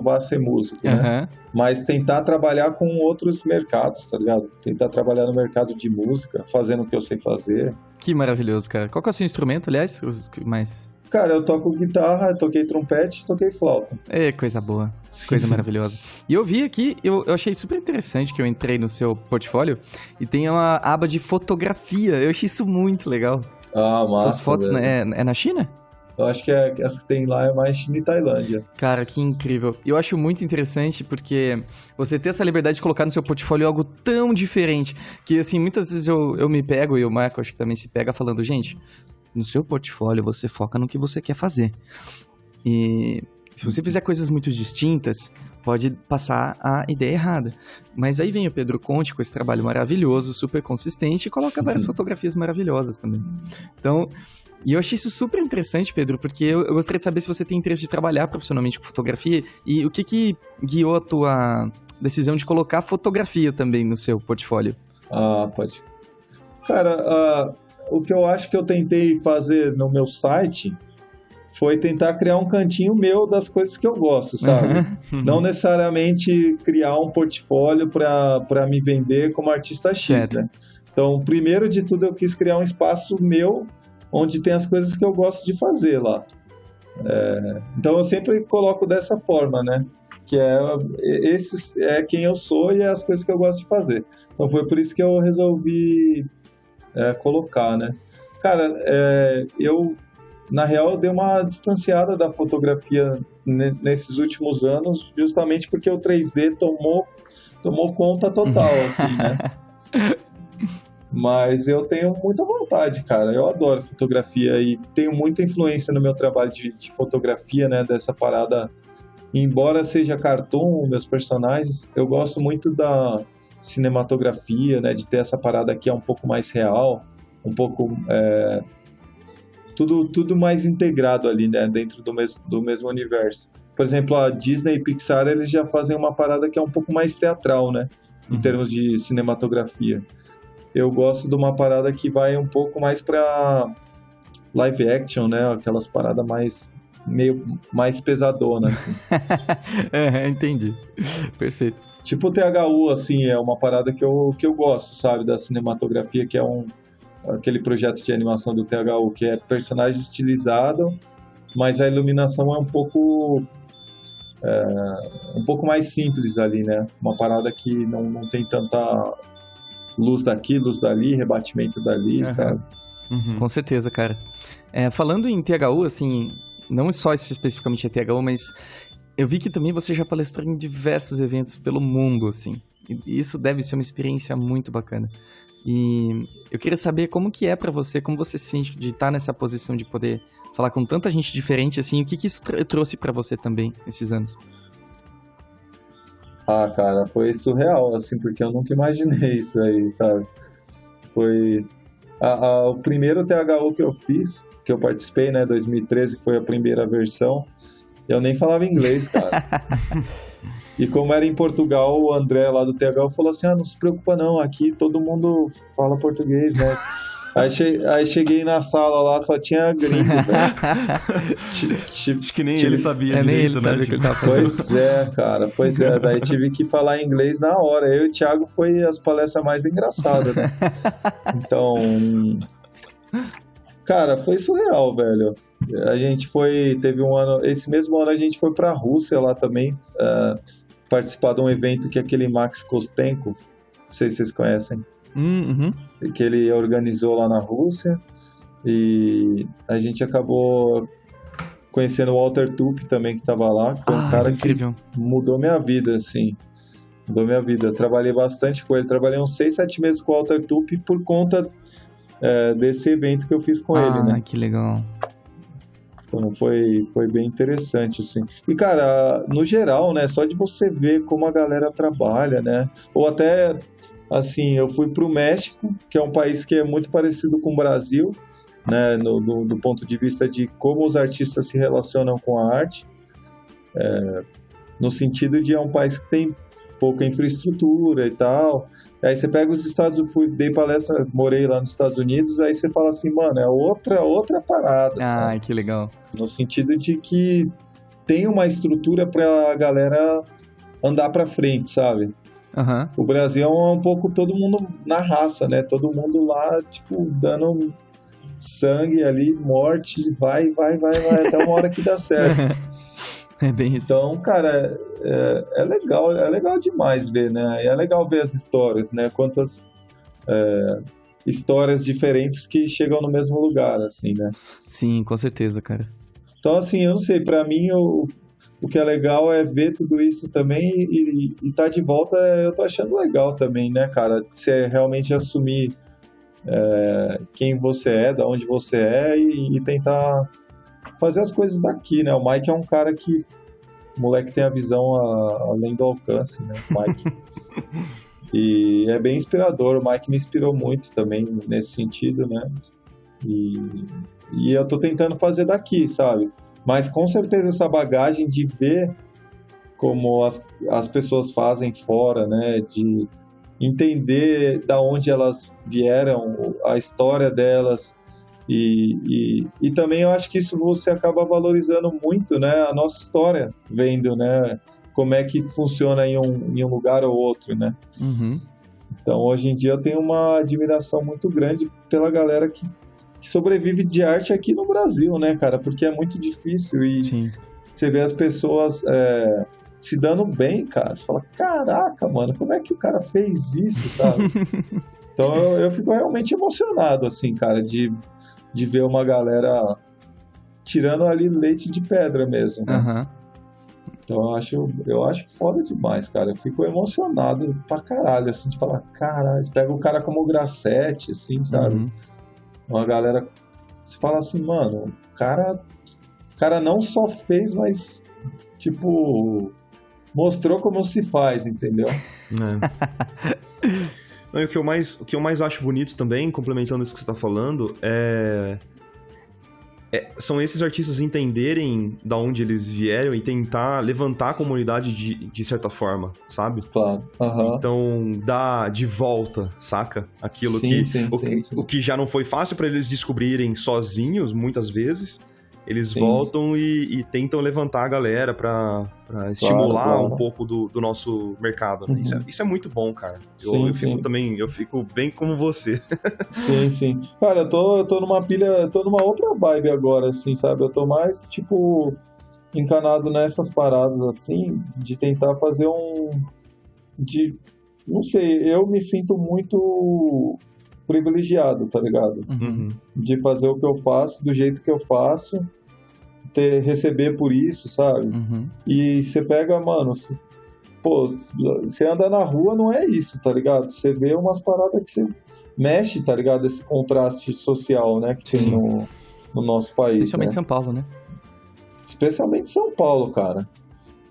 vá ser músico, né? Mas tentar trabalhar com outros mercados, tá ligado? Tentar trabalhar no mercado de música, fazendo o que eu sei fazer. Que maravilhoso, cara. Qual que é o seu instrumento, aliás? Os que mais... Cara, eu toco guitarra, toquei trompete, toquei flauta. É, coisa boa. Coisa maravilhosa. E eu vi aqui, eu achei super interessante que eu entrei no seu portfólio e tem uma aba de fotografia. Eu achei isso muito legal. Ah, massa. Suas fotos, né? É na China? Eu acho que essa que tem lá é mais China e Tailândia. Cara, que incrível. Eu acho muito interessante porque você ter essa liberdade de colocar no seu portfólio algo tão diferente que, assim, muitas vezes eu me pego, e o Marco acho que também se pega falando, gente, no seu portfólio você foca no que você quer fazer. E se você fizer coisas muito distintas, pode passar a ideia errada. Mas aí vem o Pedro Conte com esse trabalho maravilhoso, super consistente, e coloca várias fotografias maravilhosas também. Então, e eu achei isso super interessante, Pedro, porque eu gostaria de saber se você tem interesse de trabalhar profissionalmente com fotografia e o que guiou a tua decisão de colocar fotografia também no seu portfólio. Ah, pode. Cara, o que eu acho que eu tentei fazer no meu site foi tentar criar um cantinho meu das coisas que eu gosto, sabe? Não necessariamente criar um portfólio para me vender como artista X, certo, né? Então, primeiro de tudo, eu quis criar um espaço meu onde tem as coisas que eu gosto de fazer lá. Então, eu sempre coloco dessa forma, né? Que esse é quem eu sou e é as coisas que eu gosto de fazer. Então, foi por isso que eu resolvi colocar, né? Cara, na real, eu dei uma distanciada da fotografia nesses últimos anos, justamente porque o 3D tomou conta total, assim, né? Mas eu tenho muita vontade, cara. Eu adoro fotografia e tenho muita influência no meu trabalho de fotografia, né? Dessa parada. Embora seja cartoon, meus personagens, eu gosto muito da cinematografia, né? De ter essa parada que é um pouco mais real, um pouco... Tudo mais integrado ali, né? Dentro do mesmo universo. Por exemplo, a Disney e Pixar, eles já fazem uma parada que é um pouco mais teatral, né? Em termos de cinematografia. Eu gosto de uma parada que vai um pouco mais pra live action, né? Aquelas paradas mais pesadona, assim. Entendi. Perfeito. Tipo o THU, assim, é uma parada que eu gosto, sabe? Da cinematografia, que é aquele projeto de animação do THU, que é personagem estilizado, mas a iluminação é um pouco mais simples ali, né? Uma parada que não tem tanta luz daqui, luz dali, rebatimento dali, sabe? Com certeza, cara. Falando em THU, assim, não só especificamente a THU, mas eu vi que também você já palestrou em diversos eventos pelo mundo, assim. E isso deve ser uma experiência muito bacana. E eu queria saber como que é pra você, como você se sente de estar nessa posição de poder falar com tanta gente diferente, assim, o que isso trouxe pra você também, esses anos? Ah, cara, foi surreal, assim, porque eu nunca imaginei isso aí, sabe? Foi... o primeiro THU que eu fiz, que eu participei, né, 2013, que foi a primeira versão, eu nem falava inglês, cara. E como era em Portugal, o André lá do THU falou assim, não se preocupa não, aqui todo mundo fala português, né? Aí cheguei na sala lá, só tinha gringo, velho. Acho que nem ele sabia direito, nem ele né? sabia que ele tava fazendo. Pois é, cara, pois é. Daí tive que falar inglês na hora. Eu e o Thiago foi as palestras mais engraçadas, né? Então, cara, foi surreal, velho. A gente teve um ano, esse mesmo ano a gente foi pra Rússia lá também, participar de um evento que é aquele Max Kostenko, não sei se vocês conhecem. Que ele organizou lá na Rússia e a gente acabou conhecendo o Walter Tupi também, que estava lá, que foi um cara incrível. que mudou minha vida, assim. Mudou minha vida. Eu trabalhei bastante com ele. Trabalhei uns 6, 7 meses com o Walter Tupi por conta desse evento que eu fiz com ele, né? Que legal. Então foi bem interessante, assim. E, cara, no geral, né? Só de você ver como a galera trabalha, né? Ou até, assim, eu fui pro México, que é um país que é muito parecido com o Brasil, né? Do ponto de vista de como os artistas se relacionam com a arte. No sentido de é um país que tem pouca infraestrutura e tal. Aí você pega os Estados Unidos, dei palestra, morei lá nos Estados Unidos, aí você fala assim, mano, é outra parada, sabe? Que legal. No sentido de que tem uma estrutura pra galera andar pra frente, sabe? Uhum. O Brasil é um pouco todo mundo na raça, né? Todo mundo lá, tipo, dando sangue ali, morte, vai, até uma hora que dá certo. É bem isso. Então, cara, é legal demais ver, né? E é legal ver as histórias, né? Quantas histórias diferentes que chegam no mesmo lugar, assim, né? Sim, com certeza, cara. Então, assim, eu não sei, pra mim, o que é legal é ver tudo isso também e tá de volta, eu tô achando legal também, né, cara? Você realmente assumir quem você é, da onde você é e tentar fazer as coisas daqui, né? O Mike é um cara que o moleque tem a visão além do alcance, né? O Mike. E é bem inspirador. O Mike me inspirou muito também nesse sentido, né? E eu tô tentando fazer daqui, sabe? Mas com certeza essa bagagem de ver como as pessoas fazem fora, né? De entender da onde elas vieram, a história delas. E também eu acho que isso você acaba valorizando muito, né, a nossa história, vendo, né, como é que funciona em um lugar ou outro, né? Uhum. Então, hoje em dia eu tenho uma admiração muito grande pela galera que sobrevive de arte aqui no Brasil, né, cara? Porque é muito difícil e Sim. você vê as pessoas se dando bem, cara. Você fala, caraca, mano, como é que o cara fez isso, sabe? Então, eu fico realmente emocionado, assim, cara, de ver uma galera tirando ali leite de pedra mesmo, né? Uhum. Então eu acho foda demais, cara. Eu fico emocionado pra caralho, assim, de falar, caralho, você pega o cara como o Grassetti, assim, sabe? Uhum. Uma galera, você fala assim, mano, o cara não só fez, mas, tipo, mostrou como se faz, entendeu? Não, e o que eu mais acho bonito também, complementando isso que você tá falando, são esses artistas entenderem da onde eles vieram e tentar levantar a comunidade de certa forma, sabe? Claro. Uhum. Então, dar de volta, saca? Aquilo sim. O que já não foi fácil pra eles descobrirem sozinhos, muitas vezes. Eles voltam e tentam levantar a galera pra estimular um pouco do nosso mercado, né? Uhum. Isso é muito bom, cara. Eu fico bem como você. Sim. Cara, eu tô numa pilha, tô numa outra vibe agora, assim, sabe? Eu tô mais, tipo, encanado nessas paradas, assim, de tentar fazer não sei, eu me sinto muito privilegiado, tá ligado? Uhum. De fazer o que eu faço, do jeito que eu faço, receber por isso, sabe? Uhum. E você pega, mano, você anda na rua, não é isso, tá ligado? Você vê umas paradas que você mexe, tá ligado? Esse contraste social, né, que tem no nosso país. Especialmente né? São Paulo, né? Especialmente São Paulo, cara.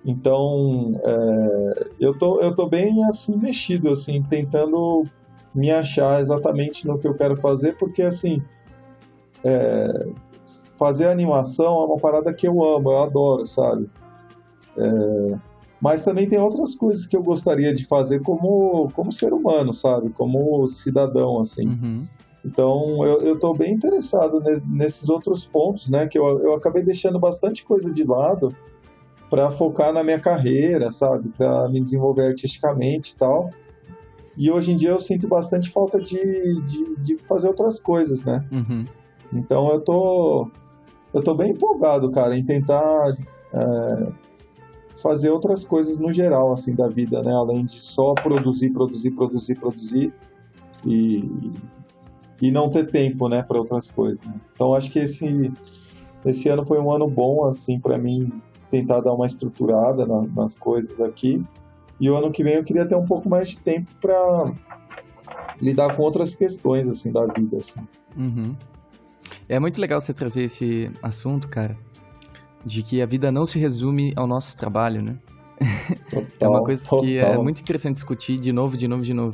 Então, eu tô bem, assim, mexido, assim, tentando me achar exatamente no que eu quero fazer, porque, assim, fazer animação é uma parada que eu amo, eu adoro, sabe? Mas também tem outras coisas que eu gostaria de fazer como ser humano, sabe? Como cidadão, assim. Uhum. Então, eu tô bem interessado nesses outros pontos, né? Que eu acabei deixando bastante coisa de lado para focar na minha carreira, sabe? Para me desenvolver artisticamente e tal. E hoje em dia eu sinto bastante falta de fazer outras coisas, né? Uhum. Então eu tô bem empolgado, cara, em tentar fazer outras coisas no geral, assim, da vida, né? Além de só produzir e não ter tempo, né, para outras coisas. Né? Então acho que esse ano foi um ano bom, assim, para mim tentar dar uma estruturada nas coisas aqui E o ano que vem eu queria ter um pouco mais de tempo pra lidar com outras questões, assim, da vida, assim. Uhum. É muito legal você trazer esse assunto, cara, de que a vida não se resume ao nosso trabalho, né? Total, É uma coisa que é total. muito interessante discutir de novo,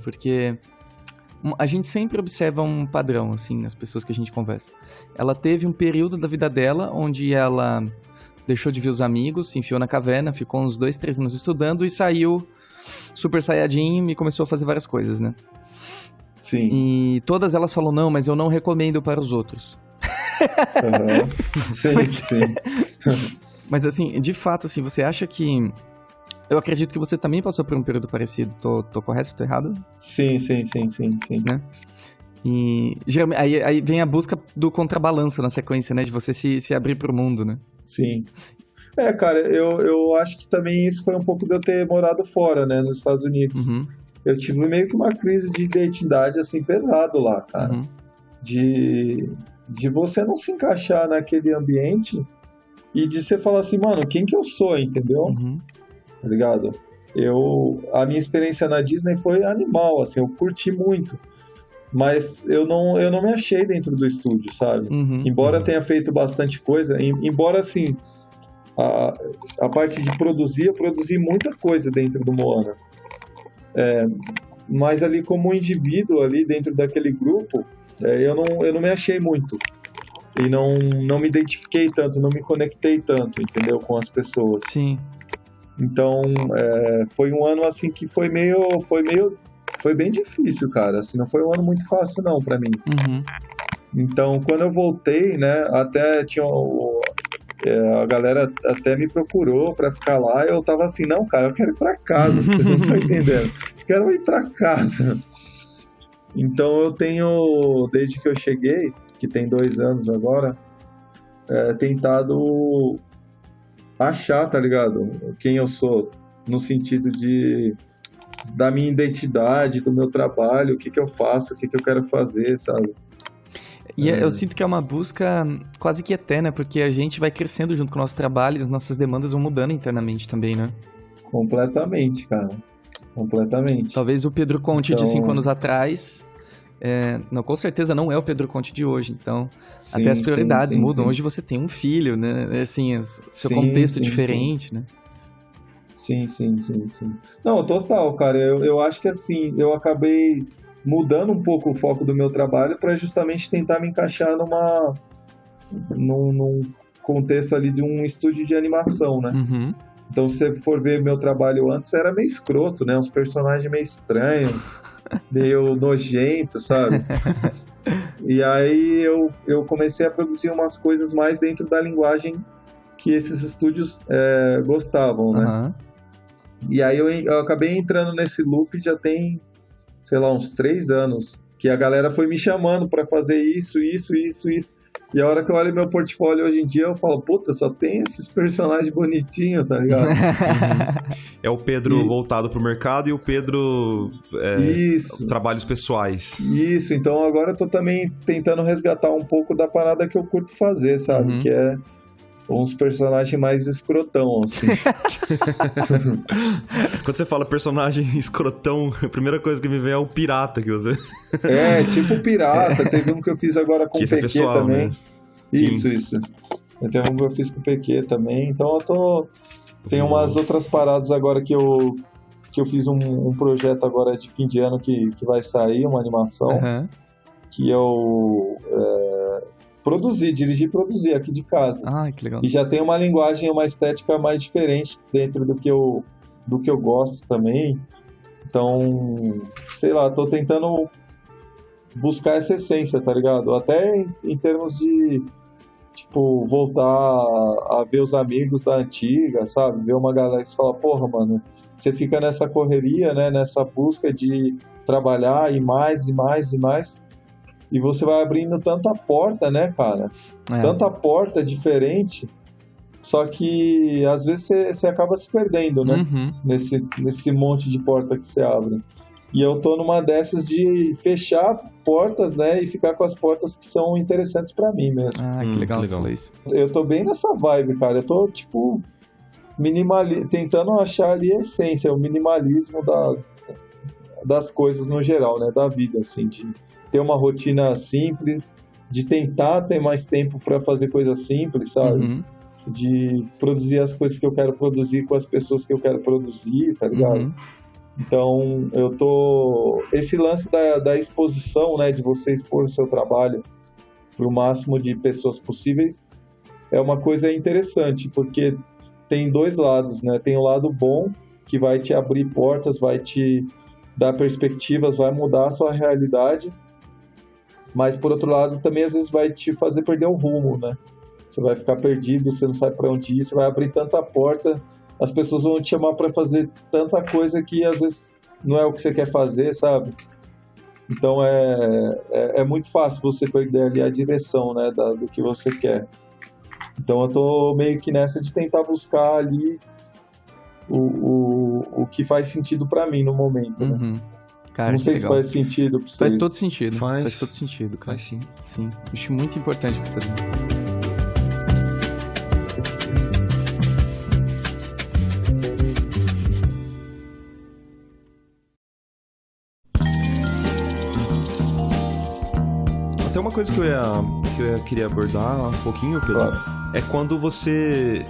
porque a gente sempre observa um padrão, assim, nas pessoas que a gente conversa. Ela teve um período da vida dela onde ela deixou de ver os amigos, se enfiou na caverna, ficou uns 2, 3 anos estudando e saiu super saiyajin e começou a fazer várias coisas, né? Sim. E todas elas falam, não, mas eu não recomendo para os outros. Uhum. Sim, Mas- sim. Mas assim, de fato, assim, você acha que... Eu acredito que você também passou por um período parecido. Tô correto? Tô errado? Sim. E geralmente, aí vem a busca do contrabalanço na sequência, né? De você se abrir pro mundo, né? Sim. Cara, eu acho que também isso foi um pouco de eu ter morado fora, né, nos Estados Unidos. Uhum, Eu tive meio que uma crise de identidade, assim, pesado lá, cara. uhum, De você não se encaixar naquele ambiente e de você falar assim, mano, quem que eu sou, entendeu? uhum, Tá ligado? A minha experiência na Disney foi animal, assim, eu curti muito. Mas eu não me achei dentro do estúdio, sabe? uhum. Embora tenha feito bastante coisa, embora, assim, a parte de produzir, eu produzi muita coisa dentro do Moana. Mas ali como indivíduo, ali dentro daquele grupo, eu não me achei muito. E não me identifiquei tanto, não me conectei tanto, entendeu? Com as pessoas. Sim. Então, foi um ano, assim, que foi bem difícil, cara. Assim, não foi um ano muito fácil, não, pra mim. Uhum. Então, quando eu voltei, né, até tinha a galera até me procurou pra ficar lá, eu tava assim, não, cara, eu quero ir pra casa, vocês não estão entendendo. Eu quero ir pra casa. Então, eu tenho, desde que eu cheguei, que tem 2 anos agora, tentado achar, tá ligado? Quem eu sou, no sentido da minha identidade, do meu trabalho, o que eu faço, o que eu quero fazer, sabe? E eu sinto que é uma busca quase que eterna, porque a gente vai crescendo junto com o nosso trabalho, as nossas demandas vão mudando internamente também, né? Completamente, cara. Completamente. Talvez o Pedro Conte de Então- 5 anos atrás, não, com certeza não é o Pedro Conte de hoje, então Sim, até as prioridades sim, mudam. sim. Hoje você tem um filho, né? Assim, seu Sim, contexto sim, diferente, né? Sim. Não, total, cara. Eu acho que assim, eu acabei mudando um pouco o foco do meu trabalho para justamente tentar me encaixar num contexto ali de um estúdio de animação, né? Uhum. Então, se você for ver meu trabalho antes, era meio escroto, né? Uns personagens meio estranhos, meio nojentos, sabe? E aí eu comecei a produzir umas coisas mais dentro da linguagem que esses estúdios gostavam, né? Aham. E aí eu acabei entrando nesse loop já tem, sei lá, uns 3 anos, que a galera foi me chamando pra fazer isso. E a hora que eu olho meu portfólio hoje em dia, eu falo, puta, só tem esses personagens bonitinhos, tá ligado? É o Pedro E- voltado pro mercado e o Pedro Isso. trabalhos pessoais. Isso, então agora eu tô também tentando resgatar um pouco da parada que eu curto fazer, sabe? Uhum. Que é uns personagens mais escrotão, assim. Quando você fala personagem escrotão, a primeira coisa que me vem é o pirata que você... Tipo pirata. Teve um que eu fiz agora com Que o esse é PQ pessoal, também. né? Isso. Teve um que eu fiz com o PQ também. Então tem umas outras paradas agora que eu fiz um projeto agora de fim de ano que vai sair, uma animação, Aham. que eu dirigi e produzi aqui de casa. Ai, que legal. E já tem uma linguagem, uma estética mais diferente dentro do que eu gosto também. Então, sei lá, tô tentando buscar essa essência, tá ligado? Até em termos de, tipo, voltar a ver os amigos da antiga, sabe? Ver uma galera que você fala, porra, mano, você fica nessa correria, né? Nessa busca de trabalhar e mais, e você vai abrindo tanta porta, né, cara? Tanta porta diferente, só que às vezes você acaba se perdendo, né? Uhum. Nesse monte de porta que você abre. E eu tô numa dessas de fechar portas, né? E ficar com as portas que são interessantes pra mim mesmo. Ah, que legal que você legal. falou isso. Eu tô bem nessa vibe, cara. Eu tô, tipo, tentando achar ali a essência, o minimalismo das coisas no geral, né? Da vida, assim, de ter uma rotina simples, de tentar ter mais tempo para fazer coisas simples, sabe? Uhum. De produzir as coisas que eu quero produzir com as pessoas que eu quero produzir, tá ligado? Uhum. Então, esse lance da exposição, né? De você expor o seu trabalho para o máximo de pessoas possíveis é uma coisa interessante, porque tem dois lados, né? Tem o lado bom, que vai te abrir portas, vai te dar perspectivas, vai mudar a sua realidade, mas, por outro lado, também às vezes vai te fazer perder o rumo, né? Você vai ficar perdido, você não sabe para onde ir, você vai abrir tanta porta, as pessoas vão te chamar para fazer tanta coisa que às vezes não é o que você quer fazer, sabe? Então é muito fácil você perder ali a direção, né, do que você quer. Então eu tô meio que nessa de tentar buscar ali o que faz sentido para mim no momento, né? Uhum. Cara, não sei que se legal. faz sentido pra vocês. Faz todo sentido. Faz. Faz todo sentido, cara. Faz sim. Sim. Acho muito importante o que você tá dizendo. Até uma coisa que eu queria abordar um pouquinho, Pedro, Claro. é quando você...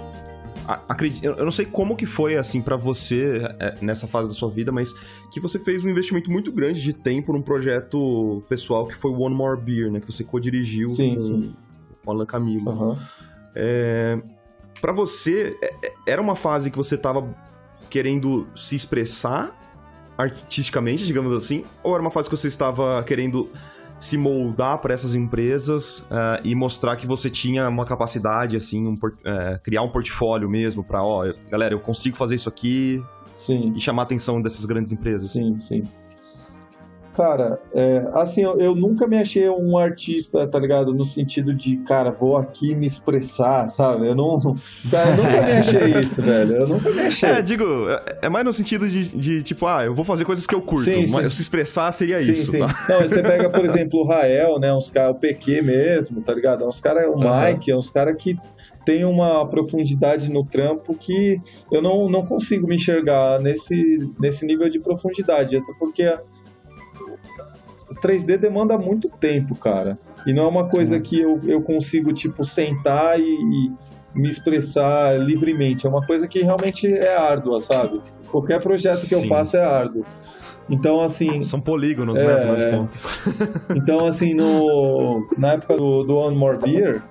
Eu não sei como que foi, assim, pra você, nessa fase da sua vida, mas que você fez um investimento muito grande de tempo num projeto pessoal que foi o One More Beer, né? Que você co-dirigiu Sim. com o Alan Camilo. Aham. Pra você, era uma fase que você tava querendo se expressar artisticamente, digamos assim, ou era uma fase que você estava querendo se moldar para essas empresas e mostrar que você tinha uma capacidade, assim, criar um portfólio mesmo para, galera, eu consigo fazer isso aqui Sim. e chamar a atenção dessas grandes empresas? Sim. Cara, assim, eu nunca me achei um artista, tá ligado? No sentido de, cara, vou aqui me expressar, sabe? Eu nunca me achei isso, velho. Eu nunca me achei. É mais no sentido de tipo, eu vou fazer coisas que eu curto. Sim. Mas se expressar seria isso, Sim. tá? Não, você pega, por exemplo, o Rael, né? Uns caras, o PQ mesmo, tá ligado? Uns caras, o Mike, uns caras que tem uma profundidade no trampo que eu não consigo me enxergar nesse nível de profundidade, até porque o 3D demanda muito tempo, cara. E não é uma coisa que eu consigo, tipo, sentar e me expressar livremente. É uma coisa que realmente é árdua, sabe? Qualquer projeto que eu faço é árduo. Então, assim... São polígonos, né? Afinal de contas. Então, assim, na época do One More Beer,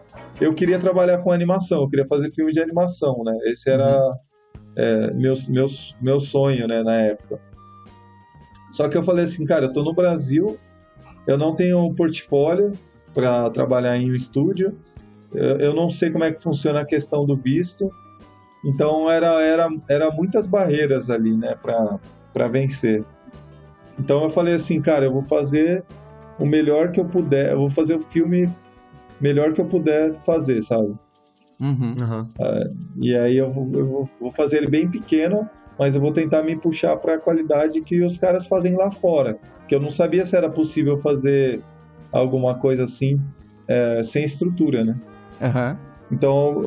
eu queria trabalhar com animação. Eu queria fazer filme de animação, né? Esse era meu sonho, né, na época. Só que eu falei assim, cara, eu tô no Brasil, eu não tenho um portfólio para trabalhar em um estúdio, eu não sei como é que funciona a questão do visto, então era muitas barreiras ali, né, para vencer. Então eu falei assim, cara, eu vou fazer o melhor que eu puder, eu vou fazer o filme melhor que eu puder fazer, sabe? Uhum. E aí eu vou fazer ele bem pequeno, mas eu vou tentar me puxar para a qualidade que os caras fazem lá fora, que eu não sabia se era possível fazer alguma coisa assim sem estrutura, né? Uhum. Então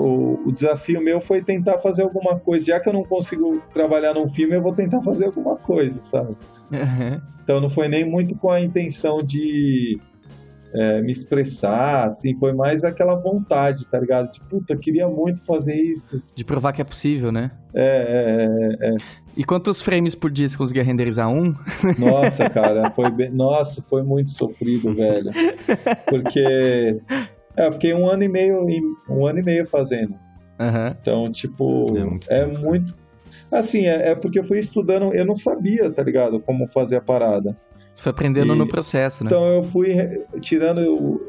o desafio meu foi tentar fazer alguma coisa, já que eu não consigo trabalhar num filme, eu vou tentar fazer alguma coisa, sabe? Uhum. Então não foi nem muito com a intenção de me expressar, assim, foi mais aquela vontade, tá ligado? Tipo, puta, queria muito fazer isso. De provar que é possível, né? É. E quantos frames por dia você conseguia renderizar? Nossa, cara, foi muito sofrido, velho. Porque eu fiquei um ano e meio fazendo. Uhum. Então, tipo, muito é tempo, muito... Assim, é porque eu fui estudando, eu não sabia, tá ligado? Como fazer a parada. Você foi aprendendo no processo, né? Então eu fui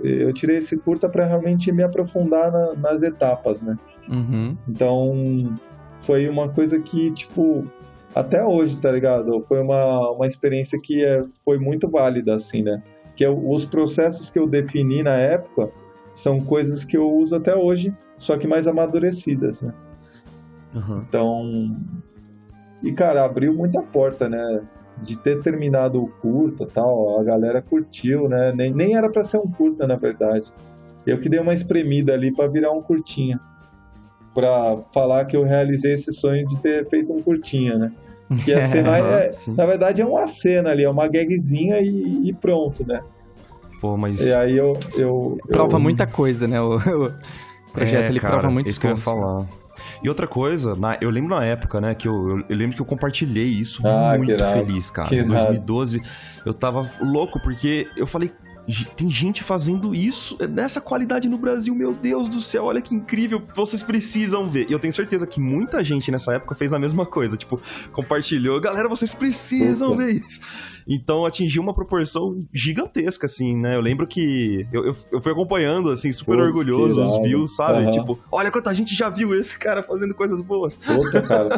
eu tirei esse curta pra realmente me aprofundar nas etapas, né? Uhum. Então foi uma coisa que, tipo, até hoje, tá ligado? Foi uma experiência que foi muito válida, assim, né? Que os processos que eu defini na época são coisas que eu uso até hoje, só que mais amadurecidas, né? Uhum. Então... E, cara, abriu muita porta, né? De ter terminado o curta e tal, a galera curtiu, né? Nem era pra ser um curta, na verdade. Eu que dei uma espremida ali pra virar um curtinha. pra falar que eu realizei esse sonho de ter feito um curtinha, né? Que a cena na verdade é uma cena ali, é uma gagzinha e pronto, né? Pô, mas... E aí eu Prova muita coisa, né? O projeto, ele cara, prova muitos isso que eu ia pontos. falar. E outra coisa, eu lembro na época, né, que eu lembro que eu compartilhei isso muito feliz, cara. Em 2012, eu tava louco, porque eu falei, tem gente fazendo isso nessa qualidade no Brasil, meu Deus do céu, olha que incrível, vocês precisam ver. E eu tenho certeza que muita gente nessa época fez a mesma coisa, tipo, compartilhou, galera, vocês precisam ver isso. Então atingiu uma proporção gigantesca, assim, né? Eu lembro que eu fui acompanhando, assim, super orgulhoso os views, sabe? Tipo, olha quanta gente já viu esse cara fazendo coisas boas. Puta, cara,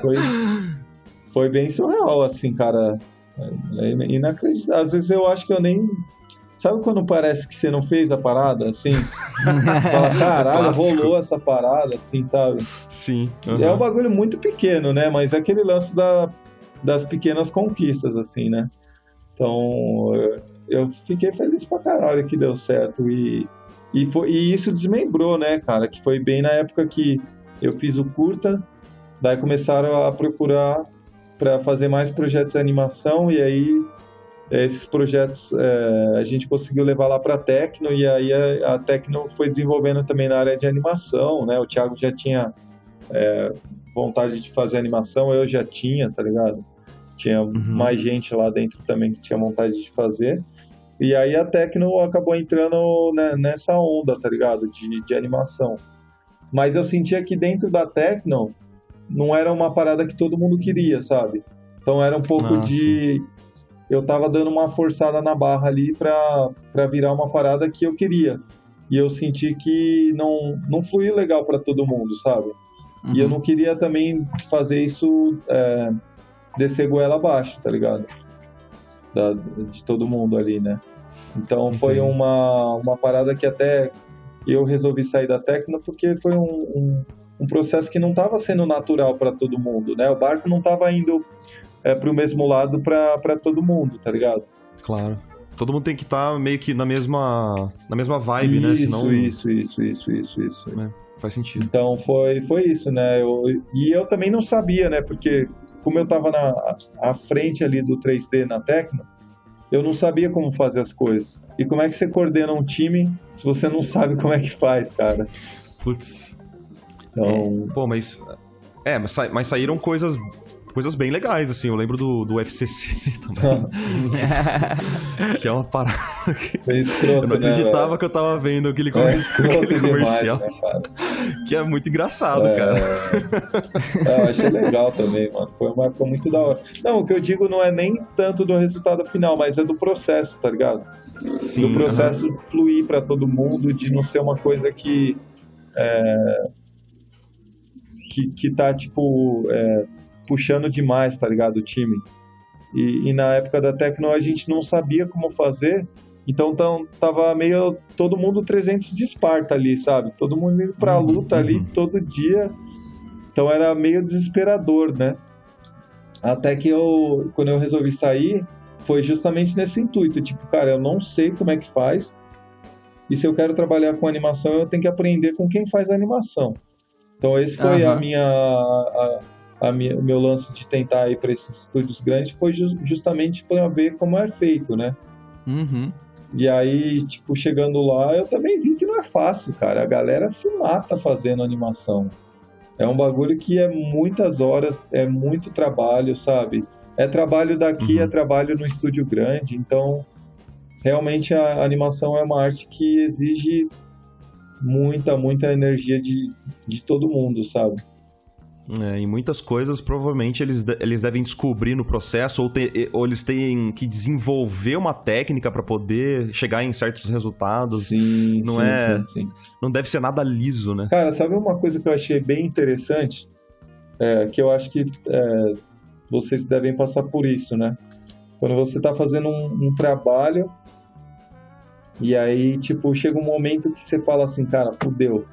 foi bem surreal, assim, cara. É inacreditável. Às vezes eu acho que eu nem... Sabe quando parece que você não fez a parada, assim? Você fala, caralho, rolou essa parada, assim, sabe? Sim. É um bagulho muito pequeno, né? Mas é aquele lance das pequenas conquistas, assim, né? Então, eu fiquei feliz pra caralho que deu certo. E isso desmembrou, né, cara? Que foi bem na época que eu fiz o curta, daí começaram a procurar pra fazer mais projetos de animação, e aí... Esses projetos a gente conseguiu levar lá para a Tecno, e aí a Tecno foi desenvolvendo também na área de animação, né? O Thiago já tinha vontade de fazer animação, eu já tinha, tá ligado? Tinha mais gente lá dentro também que tinha vontade de fazer. E aí a Tecno acabou entrando, né, nessa onda, tá ligado? De animação. Mas eu sentia que dentro da Tecno não era uma parada que todo mundo queria, sabe? Então era um pouco de... Sim. Eu tava dando uma forçada na barra ali pra virar uma parada que eu queria. E eu senti que não fluiu legal pra todo mundo, sabe? E eu não queria também fazer isso descer goela abaixo, tá ligado? De todo mundo ali, né? Então foi uma parada que até eu resolvi sair da Tecno, porque foi um processo que não tava sendo natural pra todo mundo, né? O barco não tava indo... pro mesmo lado pra todo mundo, tá ligado? Claro. Todo mundo tem que estar meio que na mesma vibe, né? Senão... Isso. Faz sentido. Então foi isso, né? Eu também não sabia, né? Porque como eu tava à frente ali do 3D na Tecno, eu não sabia como fazer as coisas. E como é que você coordena um time se você não sabe como é que faz, cara? Putz. Então... Pô, mas saíram coisas bem legais, assim. Eu lembro do FCC também. Que é uma parada que... escroto, eu não acreditava, né, que eu tava vendo aquele comercial. Demais, né, que é muito engraçado, cara. Eu achei legal também, mano. Foi uma época muito da hora. Não, o que eu digo não é nem tanto do resultado final, mas é do processo, tá ligado? Sim, do processo fluir pra todo mundo, de não ser uma coisa que tá, tipo... puxando demais, tá ligado, o time. E na época da Tecno a gente não sabia como fazer, então tava meio todo mundo 300 de Esparta ali, sabe? Todo mundo indo pra luta ali todo dia, então era meio desesperador, né? Até que quando eu resolvi sair, foi justamente nesse intuito, tipo, cara, eu não sei como é que faz, e se eu quero trabalhar com animação, eu tenho que aprender com quem faz a animação. Então esse foi o meu lance de tentar ir para esses estúdios grandes, foi justamente para ver como é feito, né? E aí, tipo, chegando lá, eu também vi que não é fácil, cara. A galera se mata fazendo animação. É um bagulho que é muitas horas, é muito trabalho, sabe? É trabalho daqui, é trabalho no estúdio grande. Então, realmente a animação é uma arte que exige muita energia de todo mundo, sabe? Em muitas coisas, provavelmente, eles devem descobrir no processo, ou eles têm que desenvolver uma técnica para poder chegar em certos resultados. Sim. Não deve ser nada liso, né? Cara, sabe uma coisa que eu achei bem interessante? Que eu acho que vocês devem passar por isso, né? Quando você tá fazendo um trabalho, e aí, tipo, chega um momento que você fala assim, cara, fudeu,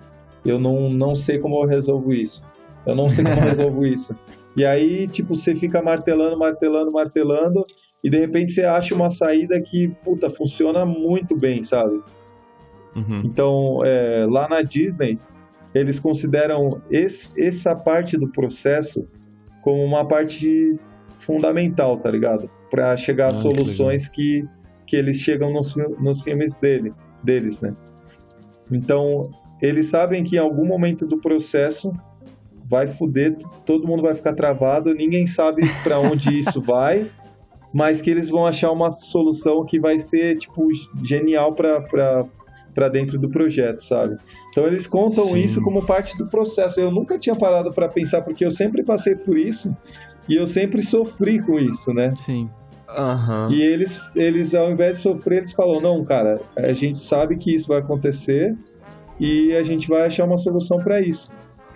eu não sei como eu resolvo isso. Eu não sei como eu resolvo isso. E aí, tipo, você fica martelando, e de repente você acha uma saída que, puta, funciona muito bem, sabe? Então, lá na Disney, eles consideram essa parte do processo como uma parte fundamental, tá ligado? Para chegar a soluções que eles chegam nos filmes deles, né? Então, eles sabem que em algum momento do processo vai foder, todo mundo vai ficar travado, ninguém sabe para onde isso vai, mas que eles vão achar uma solução que vai ser, tipo, genial para dentro do projeto, sabe? Então eles contam isso como parte do processo. Eu nunca tinha parado para pensar, porque eu sempre passei por isso e eu sempre sofri com isso, né? Sim. Aham. E eles, ao invés de sofrer, eles falam, não, cara, a gente sabe que isso vai acontecer e a gente vai achar uma solução para isso,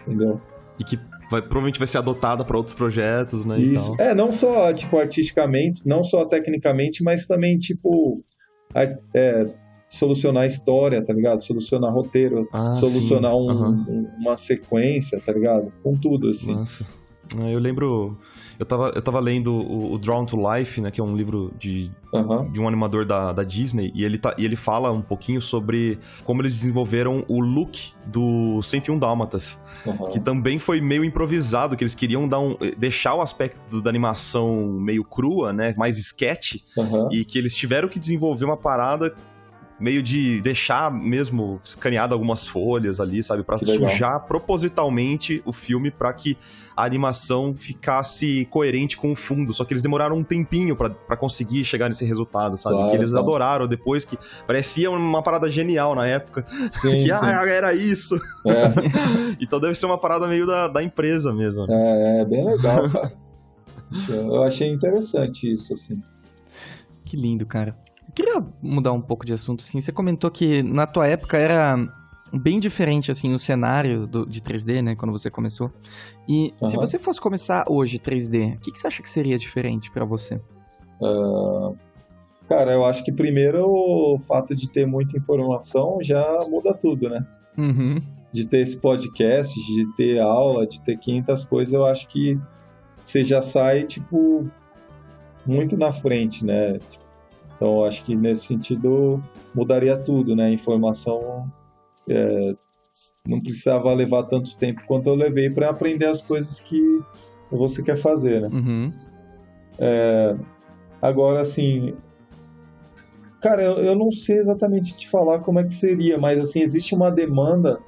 entendeu? E que provavelmente vai ser adotada para outros projetos, né? Isso. E tal. Não só, tipo, artisticamente, não só tecnicamente, mas também, tipo, solucionar história, tá ligado? Solucionar roteiro, solucionar uma sequência, tá ligado? Com tudo, assim. Nossa. Eu lembro... Eu tava lendo o Drawn to Life, né? Que é um livro de um animador da Disney. E ele fala um pouquinho sobre como eles desenvolveram o look do 101 Dálmatas. Que também foi meio improvisado, que eles queriam deixar o aspecto da animação meio crua, né? Mais sketch. E que eles tiveram que desenvolver uma parada meio de deixar mesmo escaneado algumas folhas ali, sabe? Pra sujar propositalmente o filme pra que a animação ficasse coerente com o fundo. Só que eles demoraram um tempinho pra conseguir chegar nesse resultado, sabe? Claro, que eles adoraram depois, que parecia uma parada genial na época. Sim, que, sim. Era isso. Então deve ser uma parada meio da empresa mesmo. É bem legal, cara. Eu achei interessante isso, assim. Que lindo, cara. Eu queria mudar um pouco de assunto, assim. Você comentou que na tua época era bem diferente, assim, o cenário de 3D, né? Quando você começou. E se você fosse começar hoje 3D, o que você acha que seria diferente pra você? Cara, eu acho que primeiro o fato de ter muita informação já muda tudo, né? De ter esse podcast, de ter aula, de ter 500 coisas, eu acho que você já sai, tipo, muito na frente, né? Então, acho que nesse sentido mudaria tudo, né? A informação não precisava levar tanto tempo quanto eu levei para aprender as coisas que você quer fazer, né? Agora, assim... Cara, eu não sei exatamente te falar como é que seria, mas, assim, existe uma demanda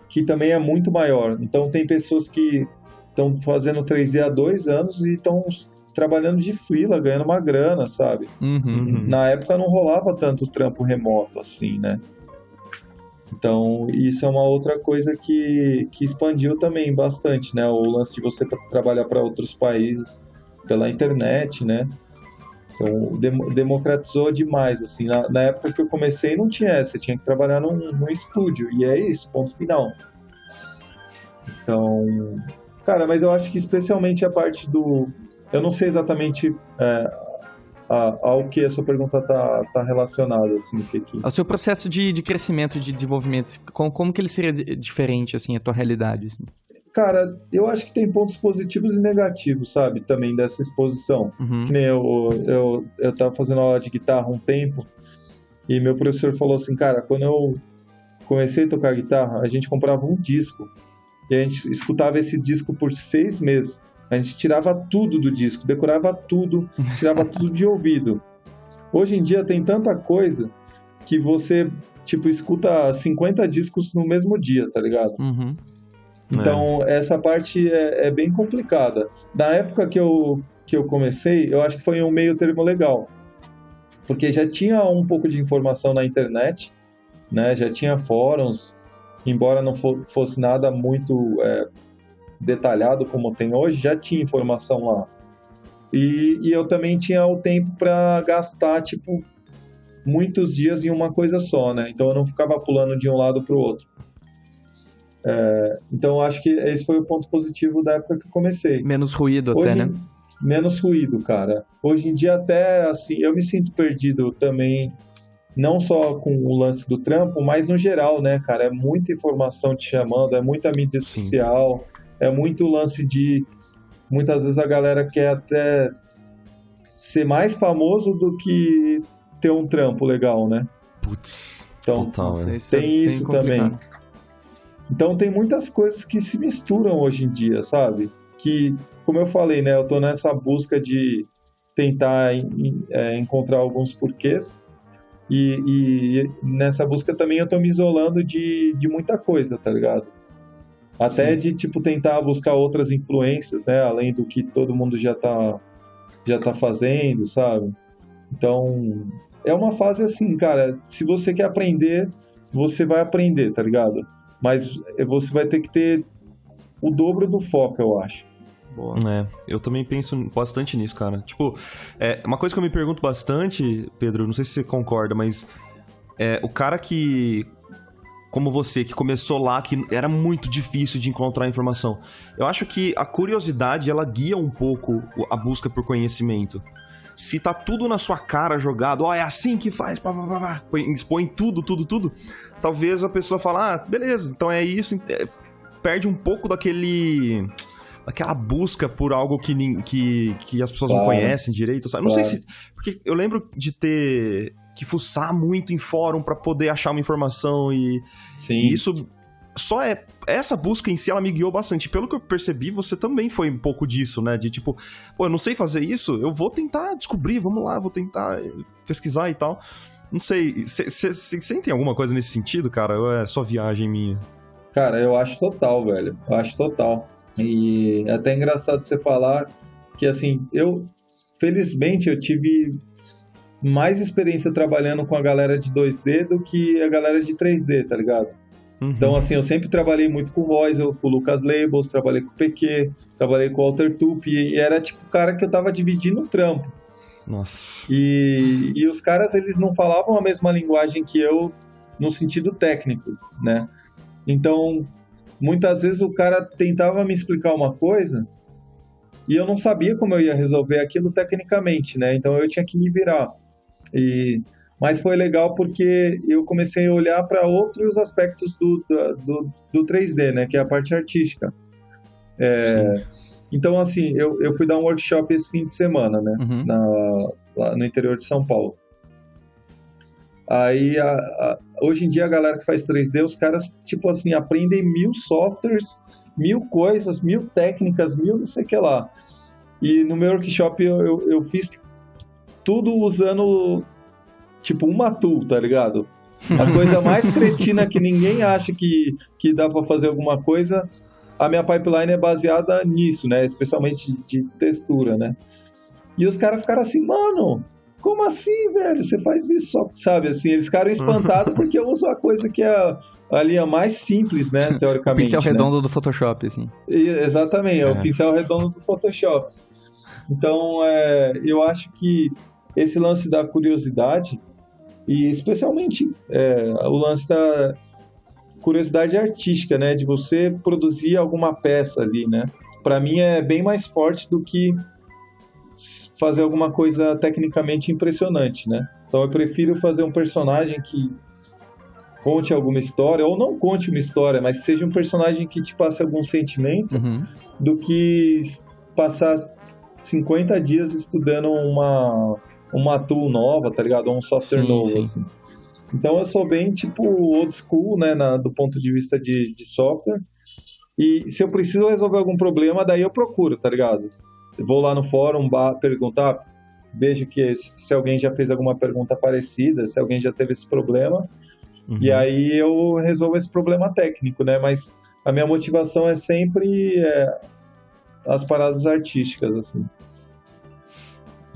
que também é muito maior. Então, tem pessoas que estão fazendo 3D há 2 anos e estão trabalhando de freela, ganhando uma grana, sabe? Na época não rolava tanto trampo remoto assim, né? Então, isso é uma outra coisa que expandiu também bastante, né? O lance de você trabalhar para outros países pela internet, né? Então, democratizou demais, assim. Na época que eu comecei não tinha essa, você tinha que trabalhar num estúdio, e é isso, ponto final. Então, cara, mas eu acho que especialmente a parte do... Eu não sei exatamente ao que a sua pergunta tá relacionada, assim, que... O seu processo de crescimento, de desenvolvimento, como que ele seria diferente, assim, a tua realidade? Assim? Cara, eu acho que tem pontos positivos e negativos, sabe, também dessa exposição. Que nem eu tava fazendo aula de guitarra há um tempo, e meu professor falou assim, cara, quando eu comecei a tocar guitarra, a gente comprava um disco, e a gente escutava esse disco por 6 meses. A gente tirava tudo do disco, decorava tudo, tirava tudo de ouvido. Hoje em dia tem tanta coisa que você, tipo, escuta 50 discos no mesmo dia, tá ligado? Então, essa parte é bem complicada. Na época que eu comecei, eu acho que foi um meio termo legal. Porque já tinha um pouco de informação na internet, né? Já tinha fóruns, embora não fosse nada muito... detalhado como tem hoje, já tinha informação lá. E eu também tinha o tempo para gastar, tipo, muitos dias em uma coisa só, né? Então eu não ficava pulando de um lado para o outro. Então eu acho que esse foi o ponto positivo da época que eu comecei. Menos ruído até, né? Menos ruído, cara. Hoje em dia até, assim, eu me sinto perdido também, não só com o lance do trampo, mas no geral, né, cara? É muita informação te chamando, é muita mídia social... É muito lance de... Muitas vezes a galera quer até ser mais famoso do que ter um trampo legal, né? Putz, então, total, tem isso também. Então tem muitas coisas que se misturam hoje em dia, sabe? Que, como eu falei, né, eu tô nessa busca de tentar encontrar alguns porquês e nessa busca também eu tô me isolando de muita coisa, tá ligado? Até de, tipo, tentar buscar outras influências, né, além do que todo mundo já tá fazendo, sabe? Então, é uma fase assim, cara, se você quer aprender, você vai aprender, tá ligado? Mas você vai ter que ter o dobro do foco, eu acho. Boa. Eu também penso bastante nisso, cara. Tipo, uma coisa que eu me pergunto bastante, Pedro, não sei se você concorda, mas o cara que, como você, que começou lá, que era muito difícil de encontrar informação, eu acho que a curiosidade, ela guia um pouco a busca por conhecimento. Se tá tudo na sua cara jogado, é assim que faz, expõe tudo, talvez a pessoa fale, beleza, então é isso, perde um pouco daquela busca por algo que as pessoas não conhecem direito, sabe? Não sei se... Porque eu lembro de ter que fuçar muito em fórum pra poder achar uma informação e isso... Só essa busca em si, ela me guiou bastante. Pelo que eu percebi, você também foi um pouco disso, né? De tipo, eu não sei fazer isso, eu vou tentar descobrir, vamos lá, vou tentar pesquisar e tal. Não sei, você tem alguma coisa nesse sentido, cara? Ou é só viagem minha? Cara, eu acho total, velho. Eu acho total. E é até engraçado você falar que, assim, felizmente, eu tive mais experiência trabalhando com a galera de 2D do que a galera de 3D, tá ligado? Uhum. Então, assim, eu sempre trabalhei muito com o Voisel, com o Lucas Labels, trabalhei com o PQ, trabalhei com o Walter Tupi, e era tipo o cara que eu tava dividindo o trampo. Nossa. E os caras, eles não falavam a mesma linguagem que eu no sentido técnico, né? Então, muitas vezes o cara tentava me explicar uma coisa e eu não sabia como eu ia resolver aquilo tecnicamente, né? Então, eu tinha que me virar. Mas foi legal porque eu comecei a olhar para outros aspectos do 3D, né? Que é a parte artística. Então, assim, eu fui dar um workshop esse fim de semana, né? Uhum. Lá no interior de São Paulo. Aí, hoje em dia, a galera que faz 3D, os caras, tipo assim, aprendem 1000 softwares, 1000 coisas, 1000 técnicas, 1000 não sei o que lá. E no meu workshop eu fiz tudo usando... tipo, uma tool, tá ligado? A coisa mais cretina que ninguém acha que dá pra fazer alguma coisa, a minha pipeline é baseada nisso, né? Especialmente de textura, né? E os caras ficaram assim, mano, como assim, velho? Você faz isso só, sabe? Assim, eles ficaram espantados porque eu uso a coisa que é a linha mais simples, né? Teoricamente. O pincel redondo do Photoshop, assim. Exatamente, o pincel redondo do Photoshop. Então, eu acho que esse lance da curiosidade, e especialmente o lance da curiosidade artística, né? De você produzir alguma peça ali, né? Para mim é bem mais forte do que fazer alguma coisa tecnicamente impressionante, né? Então eu prefiro fazer um personagem que conte alguma história, ou não conte uma história, mas que seja um personagem que te passe algum sentimento, do que passar 50 dias estudando uma tool nova, tá ligado? Ou um software novo, assim. Então eu sou bem, tipo, old school, né, do ponto de vista de software. E se eu preciso resolver algum problema, daí eu procuro, tá ligado? Eu vou lá no fórum, perguntar, vejo que se alguém já fez alguma pergunta parecida, se alguém já teve esse problema, e aí eu resolvo esse problema técnico, né? Mas a minha motivação é sempre as paradas artísticas, assim.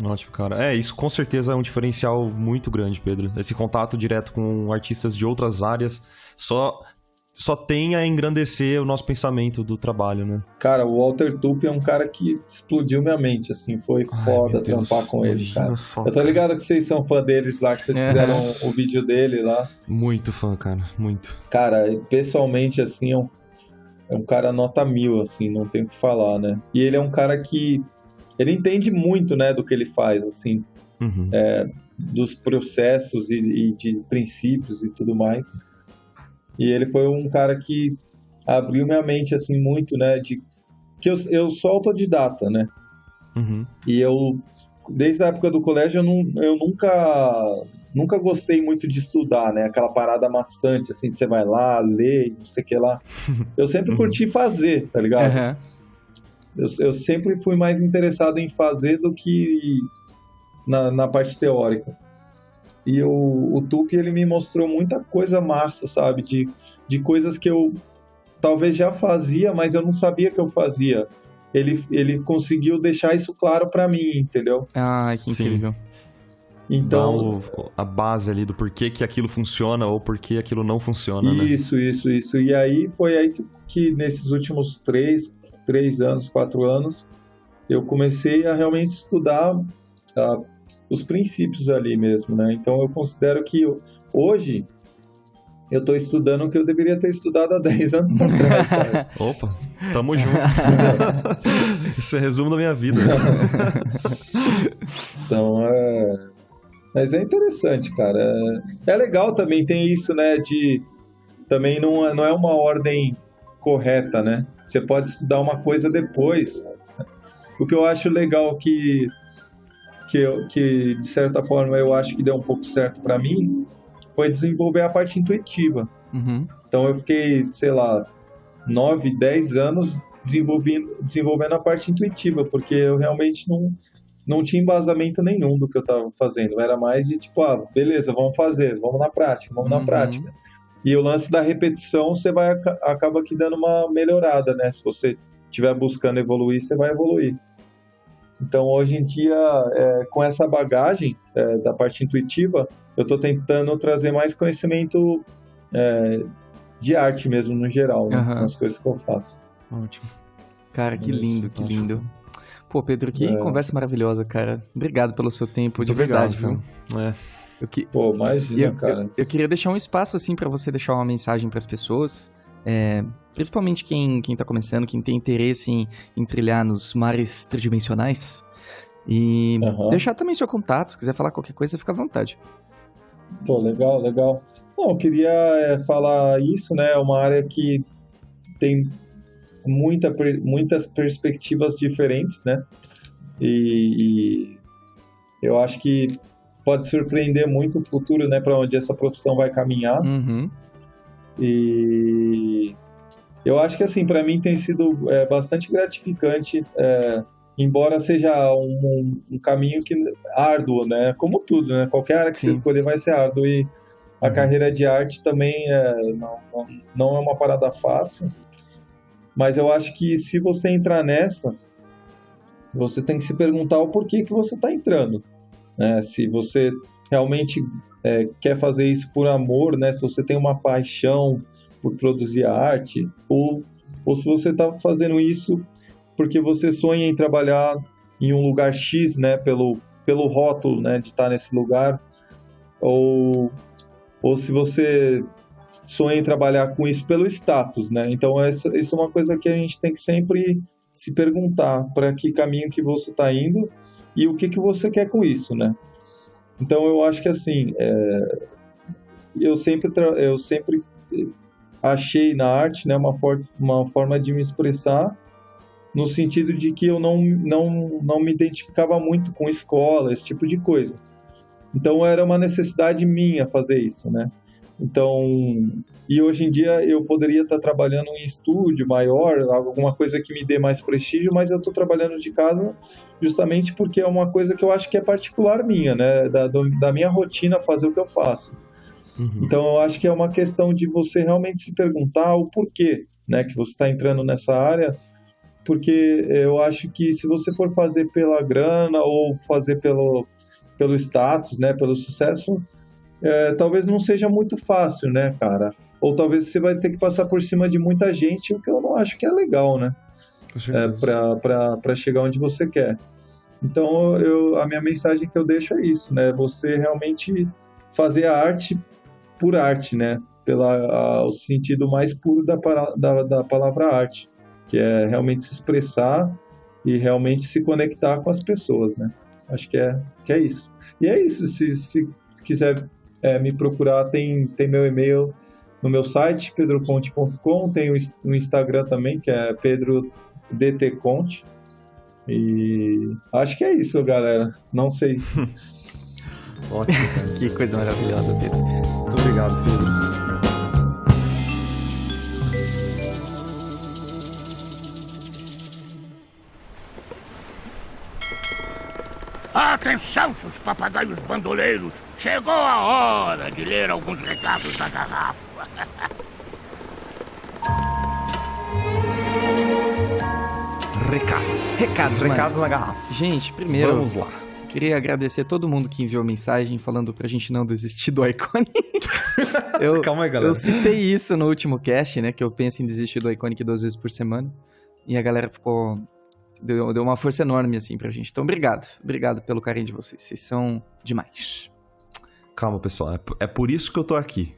Ótimo, cara. Isso com certeza é um diferencial muito grande, Pedro. Esse contato direto com artistas de outras áreas só tem a engrandecer o nosso pensamento do trabalho, né? Cara, o Walter Tupi é um cara que explodiu minha mente, assim, foi foda trampar com ele, cara. Eu tô ligado que vocês são fã deles lá, que vocês fizeram o vídeo dele lá. Muito fã, cara, muito. Cara, pessoalmente, assim, é um cara nota 1000, assim, não tem o que falar, né? E ele é um cara que ele entende muito, né, do que ele faz, assim, dos processos e de princípios e tudo mais. E ele foi um cara que abriu minha mente, assim, muito, né, que eu sou autodidata, né? E eu, desde a época do colégio, eu nunca nunca gostei muito de estudar, né? Aquela parada maçante, assim, que você vai lá, lê, não sei o que lá. Eu sempre curti fazer, tá ligado? Aham. Eu sempre fui mais interessado em fazer do que na parte teórica. E o Tupi, ele me mostrou muita coisa massa, sabe? De coisas que eu talvez já fazia, mas eu não sabia que eu fazia. Ele conseguiu deixar isso claro pra mim, entendeu? Ai, que Sim. incrível. Então, A base ali do porquê que aquilo funciona ou porquê aquilo não funciona, né? isso. E aí foi aí que nesses últimos 3 anos, 4 anos, eu comecei a realmente estudar os princípios ali mesmo, né? Então eu considero que hoje eu estou estudando o que eu deveria ter estudado há 10 anos atrás, sabe? Opa, tamo junto. Isso é resumo da minha vida. Então, mas é interessante, cara. É legal também, tem isso, né? Também não é uma ordem correta, né? Você pode estudar uma coisa depois. O que eu acho legal que de certa forma eu acho que deu um pouco certo para mim foi desenvolver a parte intuitiva. Uhum. Então eu fiquei, sei lá, 9, 10 anos desenvolvendo a parte intuitiva, porque eu realmente não tinha embasamento nenhum do que eu estava fazendo. Era mais de tipo, beleza, vamos fazer, vamos na prática. E o lance da repetição, você acaba aqui dando uma melhorada, né? Se você estiver buscando evoluir, você vai evoluir. Então, hoje em dia, com essa bagagem da parte intuitiva, eu estou tentando trazer mais conhecimento de arte mesmo, no geral, né? Aham. Nas coisas que eu faço. Ótimo. Cara, que Isso, lindo, que acho. lindo. Pô, Pedro, que conversa maravilhosa, cara. Obrigado pelo seu tempo, de Muito verdade, obrigado, viu? viu? Pô, imagina, cara. Eu queria deixar um espaço, assim, pra você deixar uma mensagem pras pessoas. Principalmente quem tá começando, quem tem interesse em trilhar nos mares tridimensionais. E deixar também seu contato, se quiser falar qualquer coisa, fica à vontade. Pô, legal. Não, eu queria falar isso, né? É uma área que tem muitas perspectivas diferentes, né? E eu acho que pode surpreender muito o futuro, né? Para onde essa profissão vai caminhar. Uhum. E eu acho que, assim, para mim tem sido bastante gratificante, embora seja um caminho árduo, né? Como tudo, né? Qualquer área que Sim. você escolher vai ser árduo. E a carreira de arte também não é uma parada fácil. Mas eu acho que se você entrar nessa, você tem que se perguntar o porquê que você está entrando, né? Se você realmente quer fazer isso por amor, né? Se você tem uma paixão por produzir arte, ou se você está fazendo isso porque você sonha em trabalhar em um lugar X, né? Pelo rótulo, né? De estar nesse lugar, ou se você sonha em trabalhar com isso pelo status, né? Então, isso é uma coisa que a gente tem que sempre se perguntar para que caminho que você está indo e o que você quer com isso, né? Então, eu acho que, assim, eu sempre achei na arte, né, uma forma de me expressar no sentido de que eu não me identificava muito com escola, esse tipo de coisa. Então, era uma necessidade minha fazer isso, né? Então, e hoje em dia eu poderia estar trabalhando em estúdio maior, alguma coisa que me dê mais prestígio, mas eu estou trabalhando de casa justamente porque é uma coisa que eu acho que é particular minha, né? Da minha rotina fazer o que eu faço. Uhum. Então, eu acho que é uma questão de você realmente se perguntar o porquê, né, que você está entrando nessa área, porque eu acho que se você for fazer pela grana ou fazer pelo status, né, pelo sucesso, talvez não seja muito fácil, né, cara? Ou talvez você vai ter que passar por cima de muita gente, o que eu não acho que é legal, né? Para chegar onde você quer. Então, a minha mensagem que eu deixo é isso, né? Você realmente fazer a arte por arte, né? O sentido mais puro da palavra arte, que é realmente se expressar e realmente se conectar com as pessoas, né? Acho que é isso. E é isso, se quiser me procurar, tem meu e-mail no meu site, pedroconte.com, tem o Instagram também, que é pedrodtconte. E acho que é isso, galera. Não sei. Ótimo, cara. Que coisa maravilhosa, Pedro. Muito obrigado, Pedro. Atenção, seus papagaios bandoleiros! Chegou a hora de ler alguns recados da garrafa. Recados na garrafa. Gente, primeiro, Vamos lá. queria agradecer a todo mundo que enviou mensagem falando pra gente não desistir do Iconic. Calma aí, galera. Eu citei isso no último cast, né? Que eu penso em desistir do Iconic 2 vezes por semana. E a galera ficou... Deu uma força enorme, assim, pra gente. Então, obrigado. Obrigado pelo carinho de vocês. Vocês são demais. Calma, pessoal. É por isso que eu tô aqui.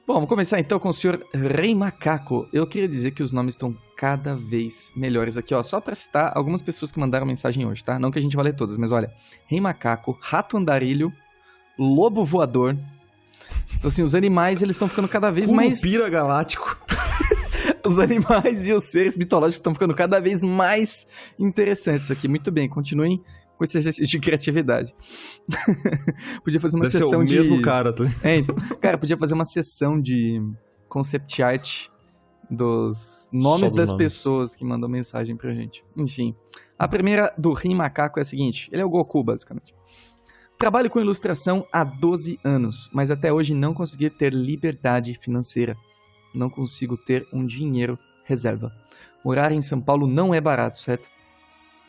Bom, vamos começar então com o senhor Rei Macaco. Eu queria dizer que os nomes estão cada vez melhores aqui, ó. Só pra citar algumas pessoas que mandaram mensagem hoje, tá? Não que a gente vai ler todas, mas olha. Rei Macaco, Rato Andarilho, Lobo Voador. Então, assim, os animais, eles estão ficando cada vez mais... Curupira Galáctico. Os animais e os seres mitológicos estão ficando cada vez mais interessantes aqui. Muito bem, continuem com esse exercício de criatividade. Podia fazer uma Deve sessão ser o de... mesmo cara, tá? Então, cara, podia fazer uma sessão de concept art dos nomes Só dos das nomes. pessoas que mandam mensagem pra gente. Enfim, a primeira do Rei Macaco é a seguinte. Ele é o Goku, basicamente. Trabalho com ilustração há 12 anos, mas até hoje não consegui ter liberdade financeira. Não consigo ter um dinheiro reserva. Morar em São Paulo não é barato, certo?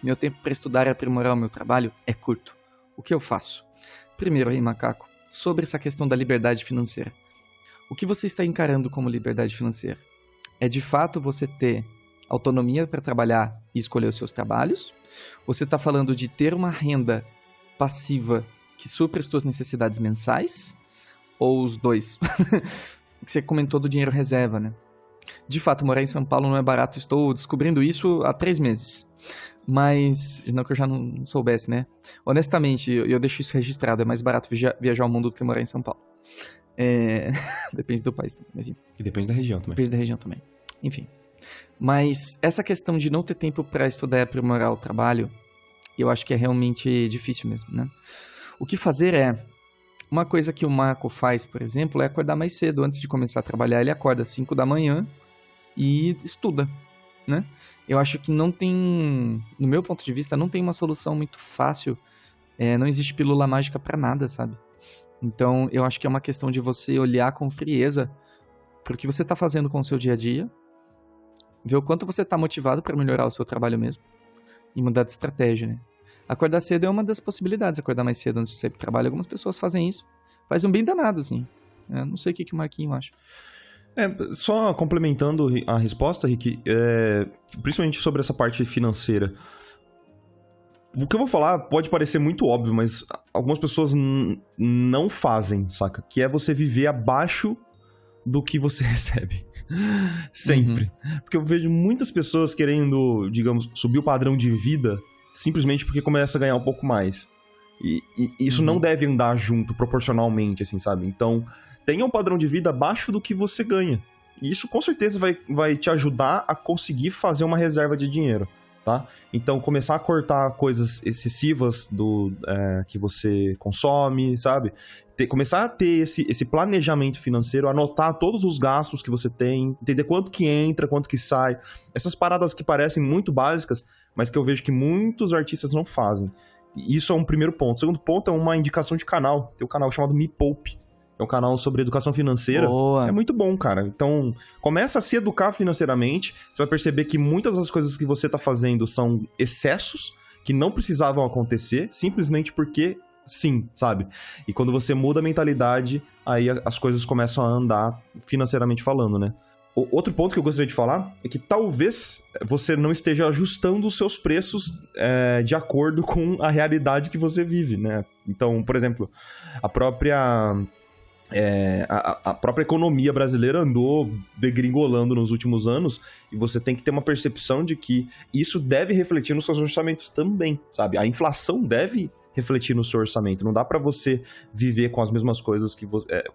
Meu tempo para estudar e aprimorar o meu trabalho é curto. O que eu faço? Primeiro, Rei Macaco, sobre essa questão da liberdade financeira. O que você está encarando como liberdade financeira? É de fato você ter autonomia para trabalhar e escolher os seus trabalhos? Você está falando de ter uma renda passiva que supra as suas necessidades mensais? Ou os dois? Que você comentou do dinheiro reserva, né? De fato, morar em São Paulo não é barato. Estou descobrindo isso há 3 meses. Mas, não que eu já não soubesse, né? Honestamente, eu deixo isso registrado. É mais barato viajar ao mundo do que morar em São Paulo. Depende do país também. Mas, enfim. E depende da região também. Depende da região também. Enfim. Mas essa questão de não ter tempo para estudar e aprimorar o trabalho, eu acho que é realmente difícil mesmo, né? O que fazer é... Uma coisa que o Marco faz, por exemplo, é acordar mais cedo. Antes de começar a trabalhar, ele acorda às 5 da manhã e estuda, né? Eu acho que não tem... No meu ponto de vista, não tem uma solução muito fácil. Não existe pílula mágica para nada, sabe? Então, eu acho que é uma questão de você olhar com frieza para o que você está fazendo com o seu dia a dia, ver o quanto você está motivado para melhorar o seu trabalho mesmo e mudar de estratégia, né? Acordar cedo é uma das possibilidades, acordar mais cedo antes de sair pro trabalho. Algumas pessoas fazem isso. Faz um bem danado, assim. Não sei o que o Marquinho acha. Só complementando a resposta, Rick, principalmente sobre essa parte financeira. O que eu vou falar pode parecer muito óbvio, mas algumas pessoas não fazem, saca? Que é você viver abaixo do que você recebe. Sempre. Porque eu vejo muitas pessoas querendo, digamos, subir o padrão de vida simplesmente porque começa a ganhar um pouco mais. E isso não deve andar junto, proporcionalmente, assim, sabe? Então, tenha um padrão de vida abaixo do que você ganha. E isso, com certeza, vai te ajudar a conseguir fazer uma reserva de dinheiro, tá? Então, começar a cortar coisas excessivas que você consome, sabe? Começar a ter esse planejamento financeiro, anotar todos os gastos que você tem, entender quanto que entra, quanto que sai. Essas paradas que parecem muito básicas, mas que eu vejo que muitos artistas não fazem. Isso é um primeiro ponto. O segundo ponto é uma indicação de canal. Tem um canal chamado Me Poupe. É um canal sobre educação financeira. Boa. É muito bom, cara. Então, começa a se educar financeiramente. Você vai perceber que muitas das coisas que você tá fazendo são excessos que não precisavam acontecer, simplesmente porque sim, sabe? E quando você muda a mentalidade, aí as coisas começam a andar financeiramente falando, né? Outro ponto que eu gostaria de falar é que talvez você não esteja ajustando os seus preços de acordo com a realidade que você vive, né? Então, por exemplo, a própria economia brasileira andou degringolando nos últimos anos e você tem que ter uma percepção de que isso deve refletir nos seus orçamentos também, sabe? A inflação deve refletir no seu orçamento. Não dá pra você viver com as mesmas coisas,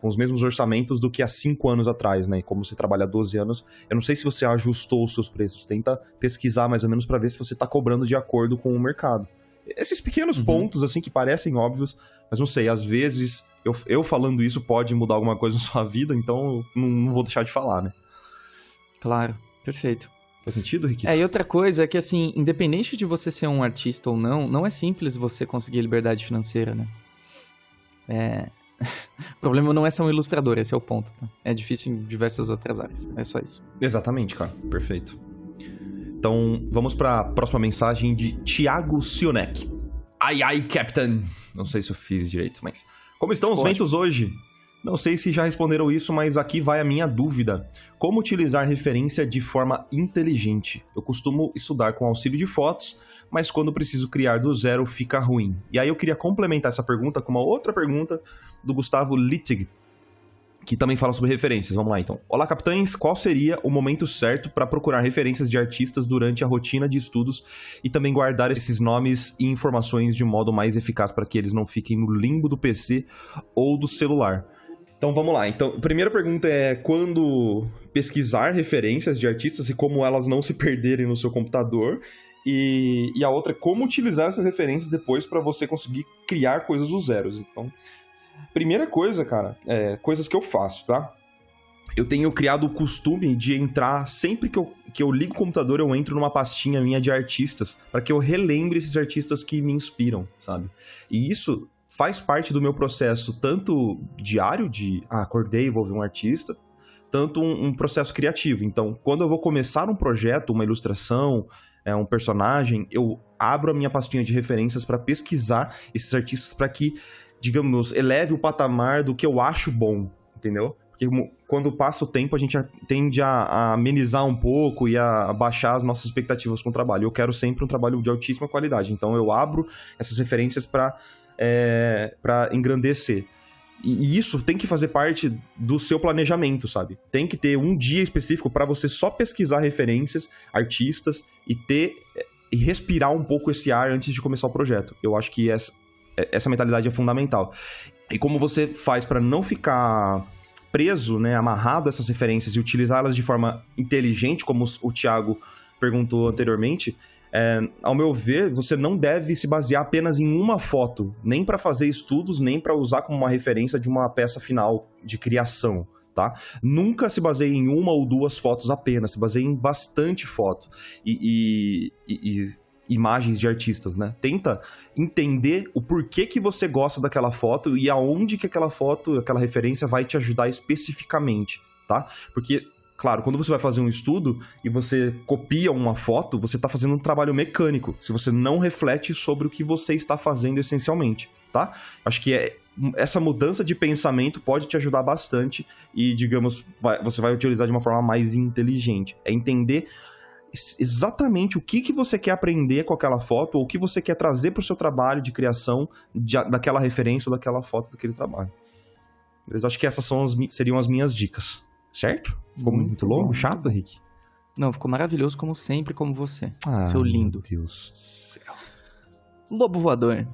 com os mesmos orçamentos do que há 5 anos atrás, né? E como você trabalha há 12 anos, eu não sei se você ajustou os seus preços. Tenta pesquisar mais ou menos pra ver se você tá cobrando de acordo com o mercado. Esses pequenos pontos, assim, que parecem óbvios, mas não sei, às vezes eu falando isso pode mudar alguma coisa na sua vida, então não vou deixar de falar, né? Claro, perfeito. Faz sentido, Riquito? E outra coisa é que, assim, independente de você ser um artista ou não é simples você conseguir liberdade financeira, né? O problema não é ser um ilustrador, esse é o ponto, tá? É difícil em diversas outras áreas, é só isso. Exatamente, cara. Perfeito. Então, vamos pra próxima mensagem de Thiago Sionek. Ai, Captain. Não sei se eu fiz direito, mas... Como estão os ventos hoje? Não sei se já responderam isso, mas aqui vai a minha dúvida. Como utilizar referência de forma inteligente? Eu costumo estudar com auxílio de fotos, mas quando preciso criar do zero fica ruim. E aí eu queria complementar essa pergunta com uma outra pergunta do Gustavo Littig, que também fala sobre referências. Vamos lá, então. Olá, capitães. Qual seria o momento certo para procurar referências de artistas durante a rotina de estudos e também guardar esses nomes e informações de um modo mais eficaz para que eles não fiquem no limbo do PC ou do celular? Então, vamos lá. Então, a primeira pergunta é quando pesquisar referências de artistas e como elas não se perderem no seu computador. E a outra é como utilizar essas referências depois para você conseguir criar coisas do zero. Então, primeira coisa, cara, coisas que eu faço, tá? Eu tenho criado o costume de entrar, sempre que eu ligo o computador, eu entro numa pastinha minha de artistas, para que eu relembre esses artistas que me inspiram, sabe? E isso faz parte do meu processo, tanto diário, de acordei, vou ver um artista, tanto um processo criativo. Então, quando eu vou começar um projeto, uma ilustração, um personagem, eu abro a minha pastinha de referências para pesquisar esses artistas para que, digamos, eleve o patamar do que eu acho bom, entendeu? Porque quando passa o tempo, a gente tende a amenizar um pouco e a baixar as nossas expectativas com o trabalho. Eu quero sempre um trabalho de altíssima qualidade, então eu abro essas referências para engrandecer. E isso tem que fazer parte do seu planejamento, sabe? Tem que ter um dia específico para você só pesquisar referências, artistas e respirar um pouco esse ar antes de começar o projeto. Eu acho que essa mentalidade é fundamental. E como você faz para não ficar preso, né, amarrado a essas referências e utilizá-las de forma inteligente, como o Thiago perguntou anteriormente, ao meu ver, você não deve se basear apenas em uma foto, nem para fazer estudos, nem para usar como uma referência de uma peça final de criação, tá? Nunca se baseie em uma ou duas fotos apenas, se baseie em bastante foto e imagens de artistas, né? Tenta entender o porquê que você gosta daquela foto e aonde que aquela foto, aquela referência vai te ajudar especificamente, tá? Porque... Claro, quando você vai fazer um estudo e você copia uma foto, você está fazendo um trabalho mecânico, se você não reflete sobre o que você está fazendo essencialmente, tá? Acho que essa mudança de pensamento pode te ajudar bastante e, digamos, você vai utilizar de uma forma mais inteligente. É entender exatamente o que você quer aprender com aquela foto ou o que você quer trazer para o seu trabalho de criação daquela referência ou daquela foto daquele trabalho. Mas acho que essas seriam as minhas dicas. Certo? Ficou muito longo, bom. Chato, Rick? Não, ficou maravilhoso como sempre, como você. Seu lindo. Meu Deus do céu. Lobo voador.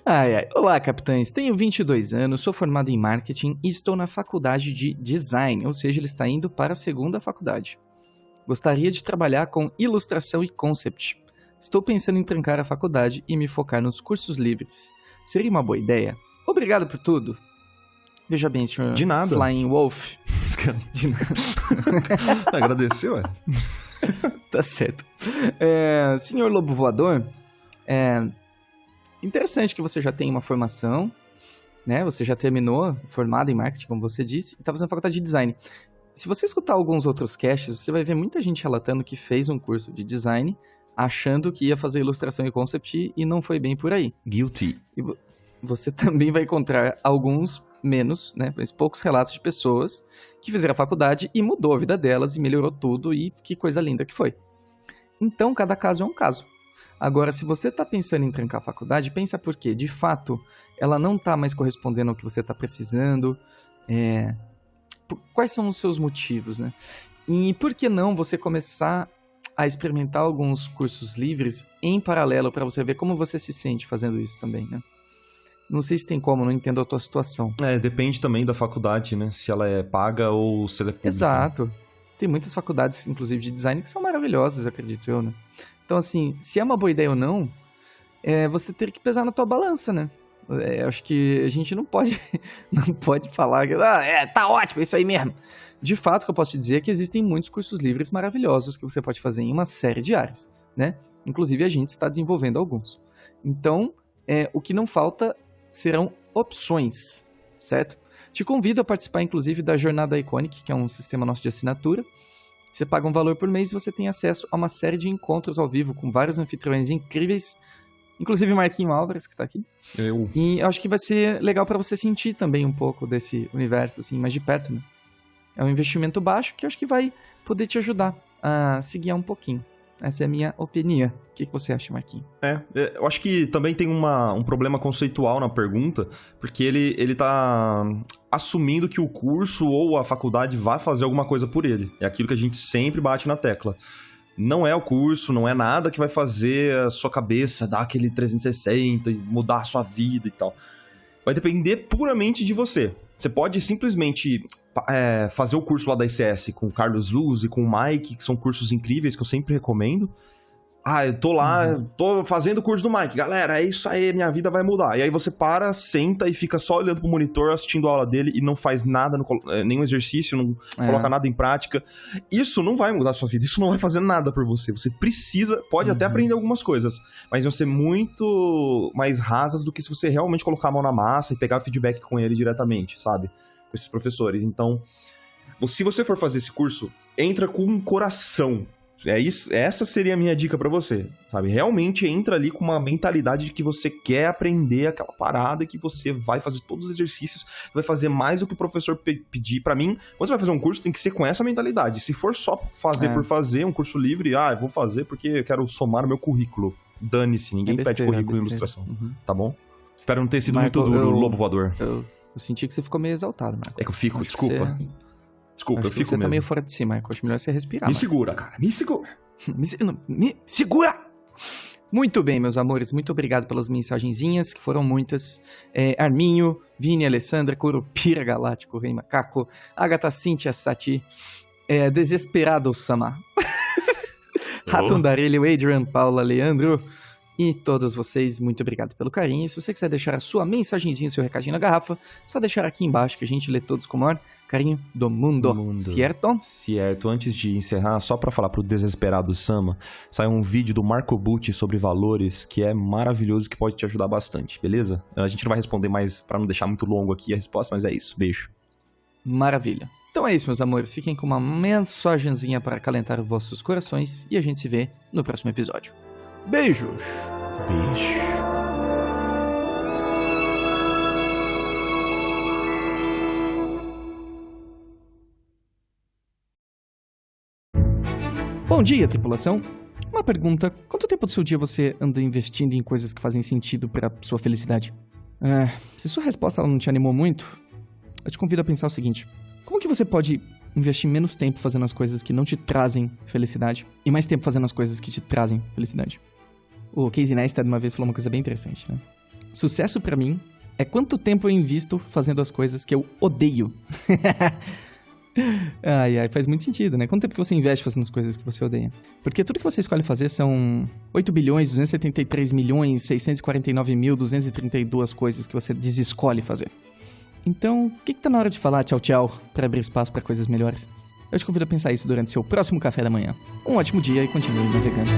Ai. Olá, capitães. Tenho 22 anos, sou formado em marketing e estou na faculdade de design, ou seja, ele está indo para a segunda faculdade. Gostaria de trabalhar com ilustração e concept. Estou pensando em trancar a faculdade e me focar nos cursos livres. Seria uma boa ideia? Obrigado por tudo. Veja bem, senhor. De nada. Flying Wolf. De nada. Agradeceu, ué? Tá certo. Senhor Lobo Voador, interessante que você já tem uma formação, né? Você já terminou, formado em marketing, como você disse, e está fazendo faculdade de design. Se você escutar alguns outros casts, você vai ver muita gente relatando que fez um curso de design achando que ia fazer ilustração e concept e não foi bem por aí. Guilty. E você também vai encontrar alguns menos, né, mas poucos relatos de pessoas que fizeram a faculdade e mudou a vida delas e melhorou tudo e que coisa linda que foi. Então, cada caso é um caso. Agora, se você está pensando em trancar a faculdade, pensa por quê. De fato, ela não está mais correspondendo ao que você está precisando. Quais são os seus motivos, né? E por que não você começar a experimentar alguns cursos livres em paralelo para você ver como você se sente fazendo isso também, né? Não sei se tem como, não entendo a tua situação. Depende também da faculdade, né? Se ela é paga ou se ela é pública. Exato. Tem muitas faculdades, inclusive de design, que são maravilhosas, acredito eu, né? Então, assim, se é uma boa ideia ou não, você ter que pesar na tua balança, né? Acho que a gente não pode falar que tá ótimo, é isso aí mesmo. De fato, o que eu posso te dizer é que existem muitos cursos livres maravilhosos que você pode fazer em uma série de áreas, né? Inclusive, a gente está desenvolvendo alguns. Então, o que não falta serão opções, certo? Te convido a participar, inclusive, da Jornada Iconic, que é um sistema nosso de assinatura. Você paga um valor por mês e você tem acesso a uma série de encontros ao vivo com vários anfitriões incríveis, inclusive Marquinho Álvares, que tá aqui. E eu acho que vai ser legal para você sentir também um pouco desse universo, assim, mais de perto, né? É um investimento baixo que eu acho que vai poder te ajudar a se guiar um pouquinho. Essa é a minha opinião. O que você acha, Marquinhos? Eu acho que também tem um problema conceitual na pergunta, porque ele tá assumindo que o curso ou a faculdade vai fazer alguma coisa por ele. É aquilo que a gente sempre bate na tecla. Não é o curso, não é nada que vai fazer a sua cabeça dar aquele 360 e mudar a sua vida e tal. Vai depender puramente de você. Você pode simplesmente fazer o curso lá da ICS com o Carlos Luz e com o Mike, que são cursos incríveis que eu sempre recomendo. Eu tô lá, tô fazendo o curso do Mike. Galera, é isso aí, minha vida vai mudar. E aí você para, senta e fica só olhando pro monitor, assistindo a aula dele e não faz nada, nenhum exercício, não coloca nada em prática. Isso não vai mudar a sua vida, isso não vai fazer nada por você. Você pode até aprender algumas coisas, mas vão ser muito mais rasas do que se você realmente colocar a mão na massa e pegar feedback com ele diretamente, sabe? Com esses professores. Então, se você for fazer esse curso, entra com um coração. Essa seria a minha dica pra você, sabe? Realmente entra ali com uma mentalidade de que você quer aprender aquela parada, que você vai fazer todos os exercícios, vai fazer mais do que o professor pedir. Pra mim, quando você vai fazer um curso, tem que ser com essa mentalidade. Se for só fazer por fazer, um curso livre, eu vou fazer porque eu quero somar o meu currículo. Dane-se, ninguém pede currículo e ilustração, tá bom? Espero não ter sido muito duro, Lobo Voador. Eu senti que você ficou meio exaltado, Marco. É que eu fico, desculpa. Desculpa, acho eu fico você mesmo. Tá meio fora de si, Marco. Acho melhor você respirar. Me segura, cara. Me segura. Me segura! Muito bem, meus amores. Muito obrigado pelas mensagenzinhas, que foram muitas. Arminho, Vini, Alessandra, Curupira Galáctico, Rei Macaco, Agatha Cíntia Sati, Desesperado Sama, Ratundarelli, Adrian, Paula, Leandro e todos vocês, muito obrigado pelo carinho. E se você quiser deixar a sua mensagenzinha, seu recadinho na garrafa, só deixar aqui embaixo que a gente lê todos com o maior carinho do mundo. Certo? Certo. Antes de encerrar, só pra falar pro Desesperado Sama, saiu um vídeo do Marco Bucci sobre valores que é maravilhoso, que pode te ajudar bastante, beleza? A gente não vai responder mais pra não deixar muito longo aqui a resposta, mas é isso. Beijo. Maravilha. Então é isso, meus amores. Fiquem com uma mensagenzinha para acalentar os vossos corações e a gente se vê no próximo episódio. Beijos! Beijo. Bom dia, tripulação! Uma pergunta: quanto tempo do seu dia você anda investindo em coisas que fazem sentido para sua felicidade? Se sua resposta não te animou muito, eu te convido a pensar o seguinte: como que você pode investir menos tempo fazendo as coisas que não te trazem felicidade e mais tempo fazendo as coisas que te trazem felicidade? O Casey Neistat uma vez falou uma coisa bem interessante, né? Sucesso pra mim é quanto tempo eu invisto fazendo as coisas que eu odeio. Ai, faz muito sentido, né? Quanto tempo que você investe fazendo as coisas que você odeia? Porque tudo que você escolhe fazer são 8.273.649.232 coisas que você desescolhe fazer. Então, o que tá na hora de falar tchau, tchau, pra abrir espaço pra coisas melhores? Eu te convido a pensar isso durante seu próximo café da manhã. Um ótimo dia e continue navegando.